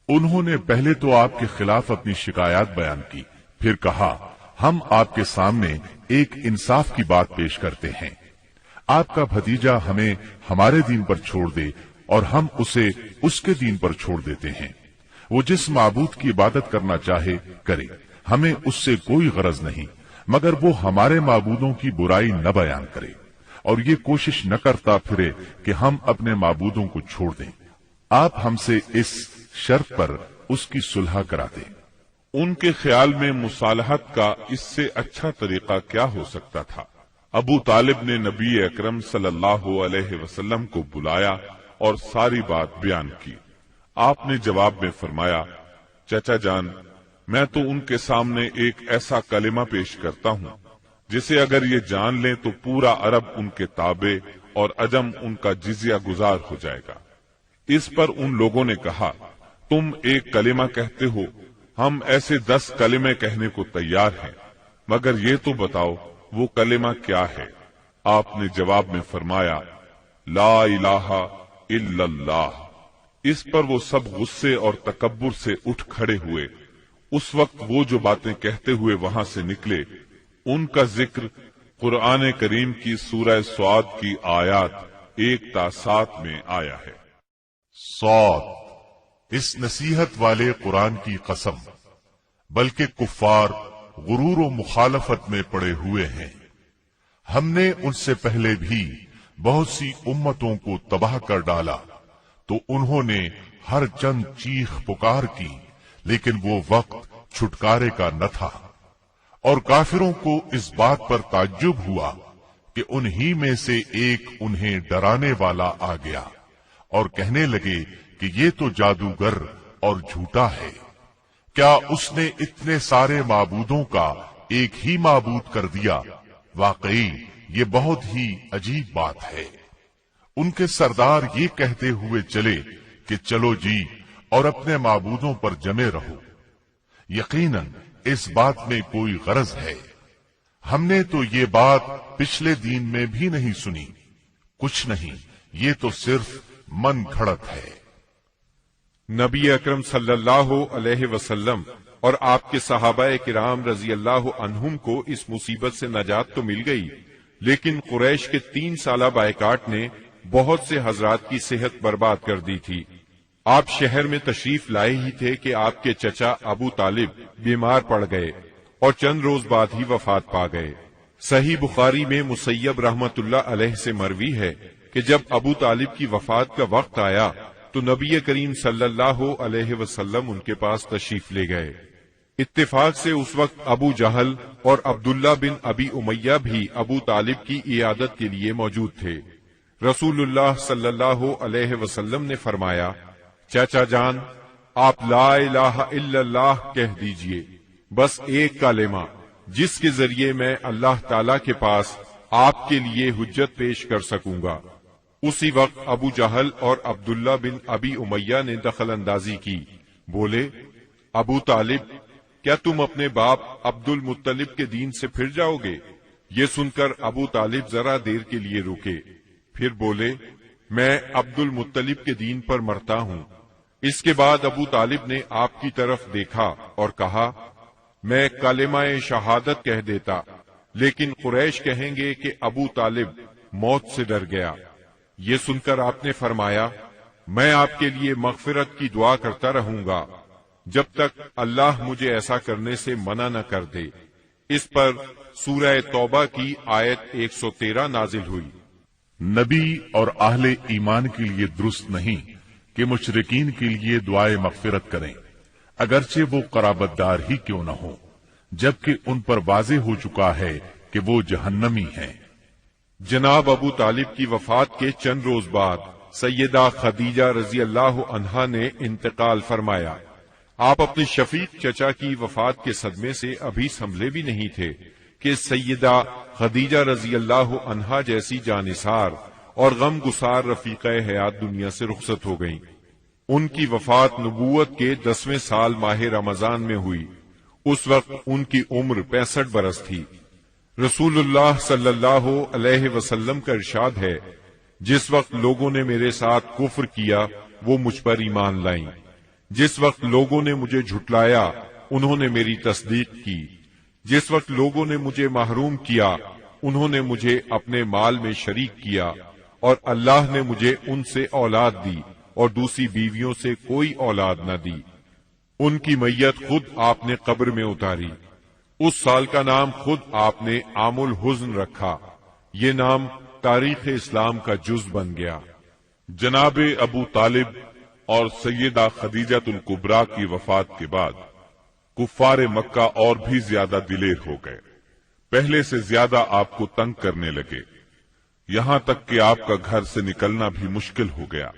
انہوں نے پہلے تو آپ کے خلاف اپنی شکایات بیان کی، پھر کہا، ہم آپ کے سامنے ایک انصاف کی بات پیش کرتے ہیں، آپ کا بھتیجا ہمیں ہمارے دین پر چھوڑ دے اور ہم اسے اس کے دین پر چھوڑ دیتے ہیں، وہ جس معبود کی عبادت کرنا چاہے کرے، ہمیں اس سے کوئی غرض نہیں، مگر وہ ہمارے معبودوں کی برائی نہ بیان کرے اور یہ کوشش نہ کرتا پھرے کہ ہم اپنے معبودوں کو چھوڑ دیں۔ آپ ہم سے اس شرط پر اس کی صلح کرا دیں۔ ان کے خیال میں مصالحت کا اس سے اچھا طریقہ کیا ہو سکتا تھا؟ ابو طالب نے نبی اکرم صلی اللہ علیہ وسلم کو بلایا اور ساری بات بیان کی۔ آپ نے جواب میں فرمایا، چچا جان، میں تو ان کے سامنے ایک ایسا کلمہ پیش کرتا ہوں جسے اگر یہ جان لیں تو پورا عرب ان کے تابع اور عجم ان کا جزیہ گزار ہو جائے گا۔ اس پر ان لوگوں نے کہا، تم ایک کلمہ کہتے ہو، ہم ایسے 10 کلمے کہنے کو تیار ہیں، مگر یہ تو بتاؤ وہ کلمہ کیا ہے؟ آپ نے جواب میں فرمایا، لا الہ الا اللہ۔ اس پر وہ سب غصے اور تکبر سے اٹھ کھڑے ہوئے۔ اس وقت وہ جو باتیں کہتے ہوئے وہاں سے نکلے ان کا ذکر قرآن کریم کی سورہ سعد کی آیات 1 تا 7 میں آیا ہے۔ صاد، اس نصیحت والے قرآن کی قسم، بلکہ کفار غرور و مخالفت میں پڑے ہوئے ہیں۔ ہم نے ان سے پہلے بھی بہت سی امتوں کو تباہ کر ڈالا تو انہوں نے ہر چند چیخ پکار کی، لیکن وہ وقت چھٹکارے کا نہ تھا، اور کافروں کو اس بات پر تعجب ہوا کہ انہی میں سے ایک انہیں ڈرانے والا آ گیا اور کہنے لگے کہ یہ تو جادوگر اور جھوٹا ہے۔ کیا اس نے اتنے سارے معبودوں کا ایک ہی معبود کر دیا؟ واقعی یہ بہت ہی عجیب بات ہے۔ ان کے سردار یہ کہتے ہوئے چلے کہ چلو جی اور اپنے معبودوں پر جمے رہو، یقیناً اس بات میں کوئی غرض ہے۔ ہم نے تو یہ بات پچھلے دین میں بھی نہیں سنی، کچھ نہیں، یہ تو صرف من گھڑت ہے۔ نبی اکرم صلی اللہ علیہ وسلم اور آپ کے صحابہ کرام رضی اللہ عنہم کو اس مصیبت سے نجات تو مل گئی، لیکن قریش کے 3 سالہ بائیکاٹ نے بہت سے حضرات کی صحت برباد کر دی تھی۔ آپ شہر میں تشریف لائے ہی تھے کہ آپ کے چچا ابو طالب بیمار پڑ گئے اور چند روز بعد ہی وفات پا گئے۔ صحیح بخاری میں مسیب رحمت اللہ علیہ سے مروی ہے کہ جب ابو طالب کی وفات کا وقت آیا تو نبی کریم صلی اللہ علیہ وسلم ان کے پاس تشریف لے گئے۔ اتفاق سے اس وقت ابو جہل اور عبداللہ بن ابی امیہ بھی ابو طالب کی عیادت کے لیے موجود تھے۔ رسول اللہ صلی اللہ علیہ وسلم نے فرمایا، چاچا جان، آپ لا الہ الا اللہ کہہ دیجئے، بس ایک کلمہ جس کے ذریعے میں اللہ تعالی کے پاس آپ کے لیے حجت پیش کر سکوں گا۔ اسی وقت ابو جہل اور عبداللہ بن ابی امیہ نے دخل اندازی کی، بولے، ابو طالب، کیا تم اپنے باپ عبد المطلب کے دین سے پھر جاؤ گے؟ یہ سن کر ابو طالب ذرا دیر کے لیے رکے، پھر بولے، میں عبد المطلب کے دین پر مرتا ہوں۔ اس کے بعد ابو طالب نے آپ کی طرف دیکھا اور کہا، میں کلمہ شہادت کہہ دیتا، لیکن قریش کہیں گے کہ ابو طالب موت سے ڈر گیا۔ یہ سن کر آپ نے فرمایا، میں آپ کے لیے مغفرت کی دعا کرتا رہوں گا جب تک اللہ مجھے ایسا کرنے سے منع نہ کر دے۔ اس پر سورہ توبہ کی آیت 113 نازل ہوئی۔ نبی اور اہل ایمان کے لیے درست نہیں کہ مشرکین کے لیے دعائے مغفرت کریں، اگرچہ وہ قرابت دار ہی کیوں نہ ہو، جبکہ ان پر واضح ہو چکا ہے کہ وہ جہنمی ہیں۔ جناب ابو طالب کی وفات کے چند روز بعد سیدہ خدیجہ رضی اللہ عنہا نے انتقال فرمایا۔ آپ اپنے شفیق چچا کی وفات کے صدمے سے ابھی سنبھلے بھی نہیں تھے کہ سیدہ خدیجہ رضی اللہ عنہا جیسی جانثار اور غم گسار رفیقہ حیات دنیا سے رخصت ہو گئیں۔ ان کی وفات نبوت کے 10ویں سال ماہ رمضان میں ہوئی۔ اس وقت ان کی عمر 65 برس تھی۔ رسول اللہ صلی اللہ علیہ وسلم کا ارشاد ہے، جس وقت لوگوں نے میرے ساتھ کفر کیا وہ مجھ پر ایمان لائیں، جس وقت لوگوں نے مجھے جھٹلایا انہوں نے میری تصدیق کی، جس وقت لوگوں نے مجھے محروم کیا انہوں نے مجھے اپنے مال میں شریک کیا، اور اللہ نے مجھے ان سے اولاد دی اور دوسری بیویوں سے کوئی اولاد نہ دی۔ ان کی میت خود آپ نے قبر میں اتاری۔ اس سال کا نام خود آپ نے عام الحزن رکھا۔ یہ نام تاریخ اسلام کا جز بن گیا۔ جناب ابو طالب اور سیدہ خدیجہ الکبریٰ کی وفات کے بعد کفار مکہ اور بھی زیادہ دلیر ہو گئے، پہلے سے زیادہ آپ کو تنگ کرنے لگے، یہاں تک کہ آپ کا گھر سے نکلنا بھی مشکل ہو گیا۔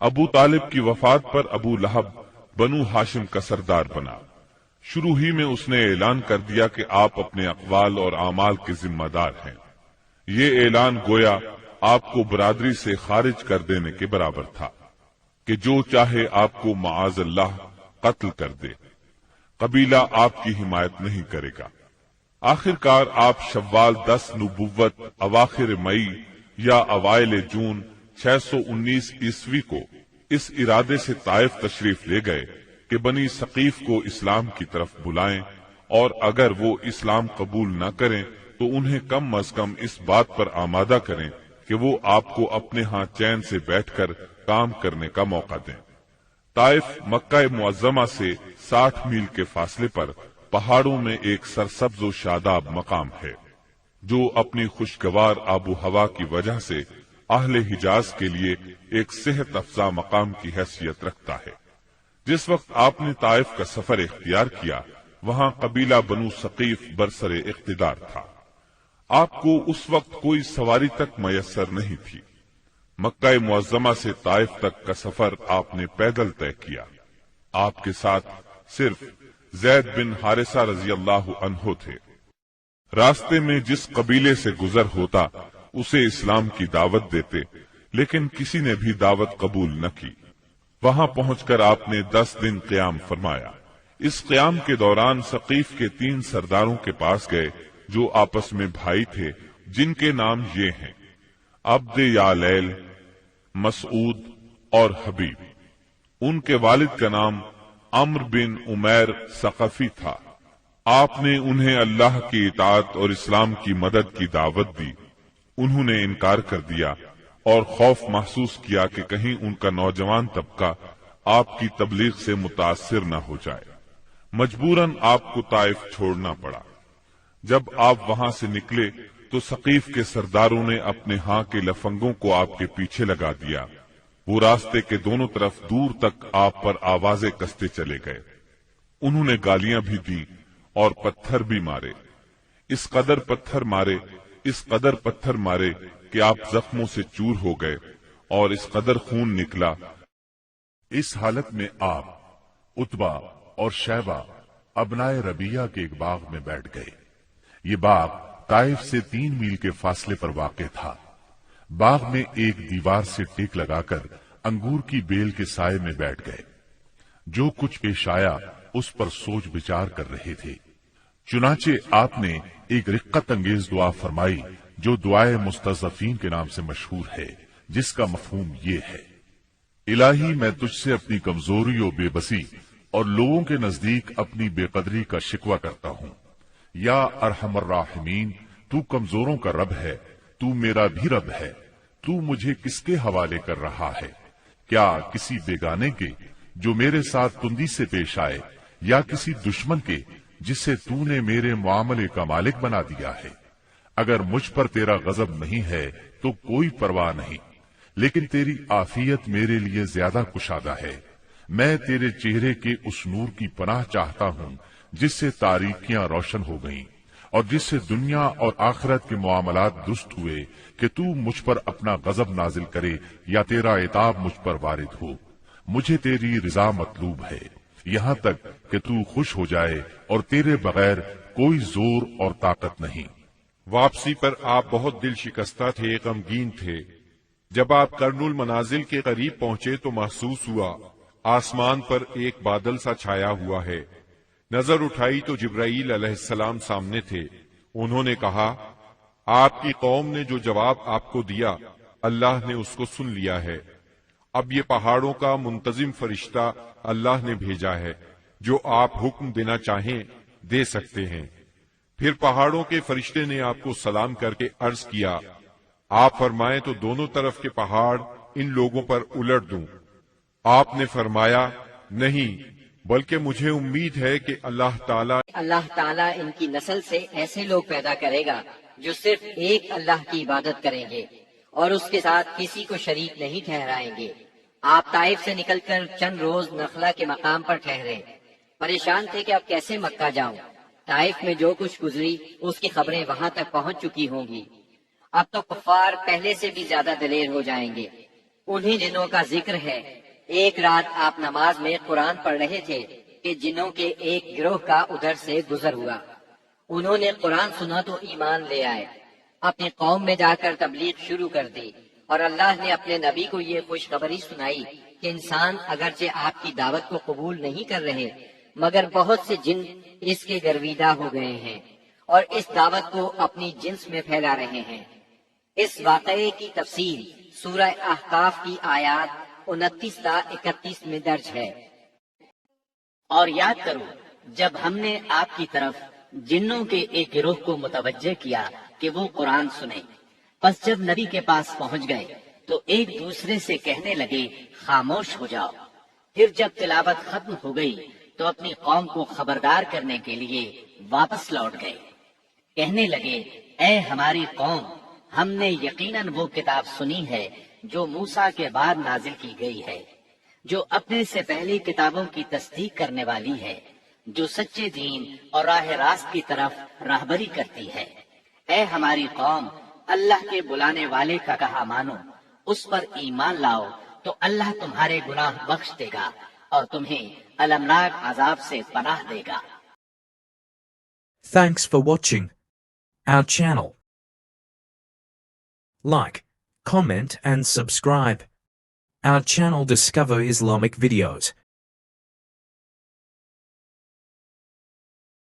ابو طالب کی وفات پر ابو لہب بنو ہاشم کا سردار بنا۔ شروع ہی میں اس نے اعلان کر دیا کہ آپ اپنے اقوال اور اعمال کے ذمہ دار ہیں۔ یہ اعلان گویا آپ کو برادری سے خارج کر دینے کے برابر تھا کہ جو چاہے آپ کو معاذ اللہ قتل کر دے، قبیلہ آپ کی حمایت نہیں کرے گا۔ آخر کار آپ شوال 10 نبوت اواخر مئی یا اوائل جون 619 عیسوی کو اس ارادے سے طائف تشریف لے گئے کہ بنی ثقیف کو اسلام کی طرف بلائیں، اور اگر وہ اسلام قبول نہ کریں تو انہیں کم از کم اس بات پر آمادہ کریں کہ وہ آپ کو اپنے ہاں چین سے بیٹھ کر کام کرنے کا موقع دیں۔ طائف مکہ معظمہ سے 60 میل کے فاصلے پر پہاڑوں میں ایک سرسبز و شاداب مقام ہے جو اپنی خوشگوار آب و ہوا کی وجہ سے اہل حجاز کے لیے ایک صحت افزا مقام کی حیثیت رکھتا ہے۔ جس وقت آپ نے طائف کا سفر اختیار کیا وہاں قبیلہ بنو ثقیف برسر اقتدار تھا۔ آپ کو اس وقت کوئی سواری تک میسر نہیں تھی۔ مکہ معظمہ سے طائف تک کا سفر آپ نے پیدل طے کیا۔ آپ کے ساتھ صرف زید بن حارثہ رضی اللہ عنہ تھے۔ راستے میں جس قبیلے سے گزر ہوتا اسے اسلام کی دعوت دیتے، لیکن کسی نے بھی دعوت قبول نہ کی۔ وہاں پہنچ کر آپ نے 10 دن قیام فرمایا۔ اس قیام کے دوران ثقیف کے 3 سرداروں کے پاس گئے جو آپس میں بھائی تھے، جن کے نام یہ ہیں عبد یالیل، مسعود اور حبیب۔ ان کے والد کا نام عمرو بن عمیر ثقفی تھا۔ آپ نے انہیں اللہ کی اطاعت اور اسلام کی مدد کی دعوت دی۔ انہوں نے انکار کر دیا اور خوف محسوس کیا کہ کہیں ان کا نوجوان طبقہ آپ کی تبلیغ سے متاثر نہ ہو جائے۔ مجبوراً آپ کو طائف چھوڑنا پڑا۔ جب آپ وہاں سے نکلے تو ثقیف کے سرداروں نے اپنے ہاں کے لفنگوں کو آپ کے پیچھے لگا دیا۔ وہ راستے کے دونوں طرف دور تک آپ پر آوازیں کستے چلے گئے۔ انہوں نے گالیاں بھی دی اور پتھر بھی مارے۔ اس قدر پتھر مارے کہ آپ زخموں سے چور ہو گئے اور اس قدر خون نکلا۔ اس حالت میں آپ عتبہ اور شیبہ ابنائے ربیہ کے ایک باغ میں بیٹھ گئے۔ یہ باغ طائف سے 3 میل کے فاصلے پر واقع تھا۔ باغ میں ایک دیوار سے ٹیک لگا کر انگور کی بیل کے سائے میں بیٹھ گئے۔ جو کچھ پیش آیا اس پر سوچ بچار کر رہے تھے۔ چنانچہ آپ نے ایک رقت انگیز دعا فرمائی جو دعائے مستضعفین کے نام سے مشہور ہے، جس کا مفہوم یہ ہے: الہی میں تجھ سے اپنی کمزوری و بے بسی اور لوگوں کے نزدیک اپنی بے قدری کا شکوہ کرتا ہوں۔ یا ارحم الراحمین، تو کمزوروں کا رب ہے، تو میرا بھی رب ہے۔ تو مجھے کس کے حوالے کر رہا ہے؟ کیا کسی بیگانے کے جو میرے ساتھ تندی سے پیش آئے، یا کسی دشمن کے جسے تو نے میرے معاملے کا مالک بنا دیا ہے؟ اگر مجھ پر تیرا غضب نہیں ہے تو کوئی پرواہ نہیں، لیکن تیری عافیت میرے لیے زیادہ کشادہ ہے۔ میں تیرے چہرے کے اس نور کی پناہ چاہتا ہوں جس سے تاریکیاں روشن ہو گئیں اور جس سے دنیا اور آخرت کے معاملات درست ہوئے، کہ تو مجھ پر اپنا غضب نازل کرے یا تیرا عتاب مجھ پر وارد ہو۔ مجھے تیری رضا مطلوب ہے، یہاں تک کہ تو خوش ہو جائے، اور تیرے بغیر کوئی زور اور طاقت نہیں۔ واپسی پر آپ بہت دل شکستہ تھے، غمگین تھے۔ جب آپ کرن المنازل کے قریب پہنچے تو محسوس ہوا آسمان پر ایک بادل سا چھایا ہوا ہے۔ نظر اٹھائی تو جبرائیل علیہ السلام سامنے تھے۔ انہوں نے کہا، آپ کی قوم نے جو جواب آپ کو دیا اللہ نے اس کو سن لیا ہے۔ اب یہ پہاڑوں کا منتظم فرشتہ اللہ نے بھیجا ہے، جو آپ حکم دینا چاہیں دے سکتے ہیں۔ پھر پہاڑوں کے فرشتے نے آپ کو سلام کر کے عرض کیا، آپ فرمائیں تو دونوں طرف کے پہاڑ ان لوگوں پر الٹ دوں۔ آپ نے فرمایا، نہیں، بلکہ مجھے امید ہے کہ اللہ تعالیٰ ان کی نسل سے ایسے لوگ پیدا کرے گا جو صرف ایک اللہ کی عبادت کریں گے اور اس کے ساتھ کسی کو شریک نہیں ٹھہرائیں گے۔ آپ طائف سے نکل کر چند روز نخلا کے مقام پر ٹھہرے، پریشان تھے کہ اب کیسے مکہ جاؤں۔ طائف میں جو کچھ گزری اس کی خبریں وہاں تک پہنچ چکی ہوں گی۔ اب تو کفار پہلے سے بھی زیادہ دلیر ہو جائیں گے۔ انہی دنوں کا ذکر ہے، ایک رات آپ نماز میں قرآن پڑھ رہے تھے کہ جنوں کے ایک گروہ کا ادھر سے گزر ہوا۔ انہوں نے قرآن سنا تو ایمان لے آئے، اپنی قوم میں جا کر تبلیغ شروع کر دی، اور اللہ نے اپنے نبی کو یہ خوشخبری سنائی کہ انسان اگرچہ آپ کی دعوت کو قبول نہیں کر رہے، مگر بہت سے جن اس کے گرویدہ ہو گئے ہیں اور اس دعوت کو اپنی جنس میں پھیلا رہے ہیں۔ اس واقعے کی تفصیل سورہ احقاف کی آیات 29 تا 31 میں درج ہے۔ اور یاد کرو جب ہم نے آپ کی طرف جنوں کے ایک گروہ کو متوجہ کیا کہ وہ قرآن سنیں، پس جب نبی کے پاس پہنچ گئے تو ایک دوسرے سے کہنے لگے، خاموش ہو جاؤ۔ پھر جب تلاوت ختم ہو گئی تو اپنی قوم کو خبردار کرنے کے لیے واپس لوٹ گئے. کہنے لگے اے ہماری قوم، ہم نے یقیناً وہ کتاب سنی ہے جو موسیٰ کے بعد نازل کی گئی ہے، جو اپنے سے پہلی کتابوں کی تصدیق کرنے والی ہے، جو سچے دین اور راہ راست کی طرف راہبری کرتی ہے. اے ہماری قوم، اللہ کے بلانے والے کا کہا مانو، اس پر ایمان لاؤ تو اللہ تمہارے گناہ بخش دے گا اور تمہیں المناک عذاب سے پناہ دے گا. Thanks for watching our channel. Like, comment and subscribe. Our channel Discover Islamic Videos.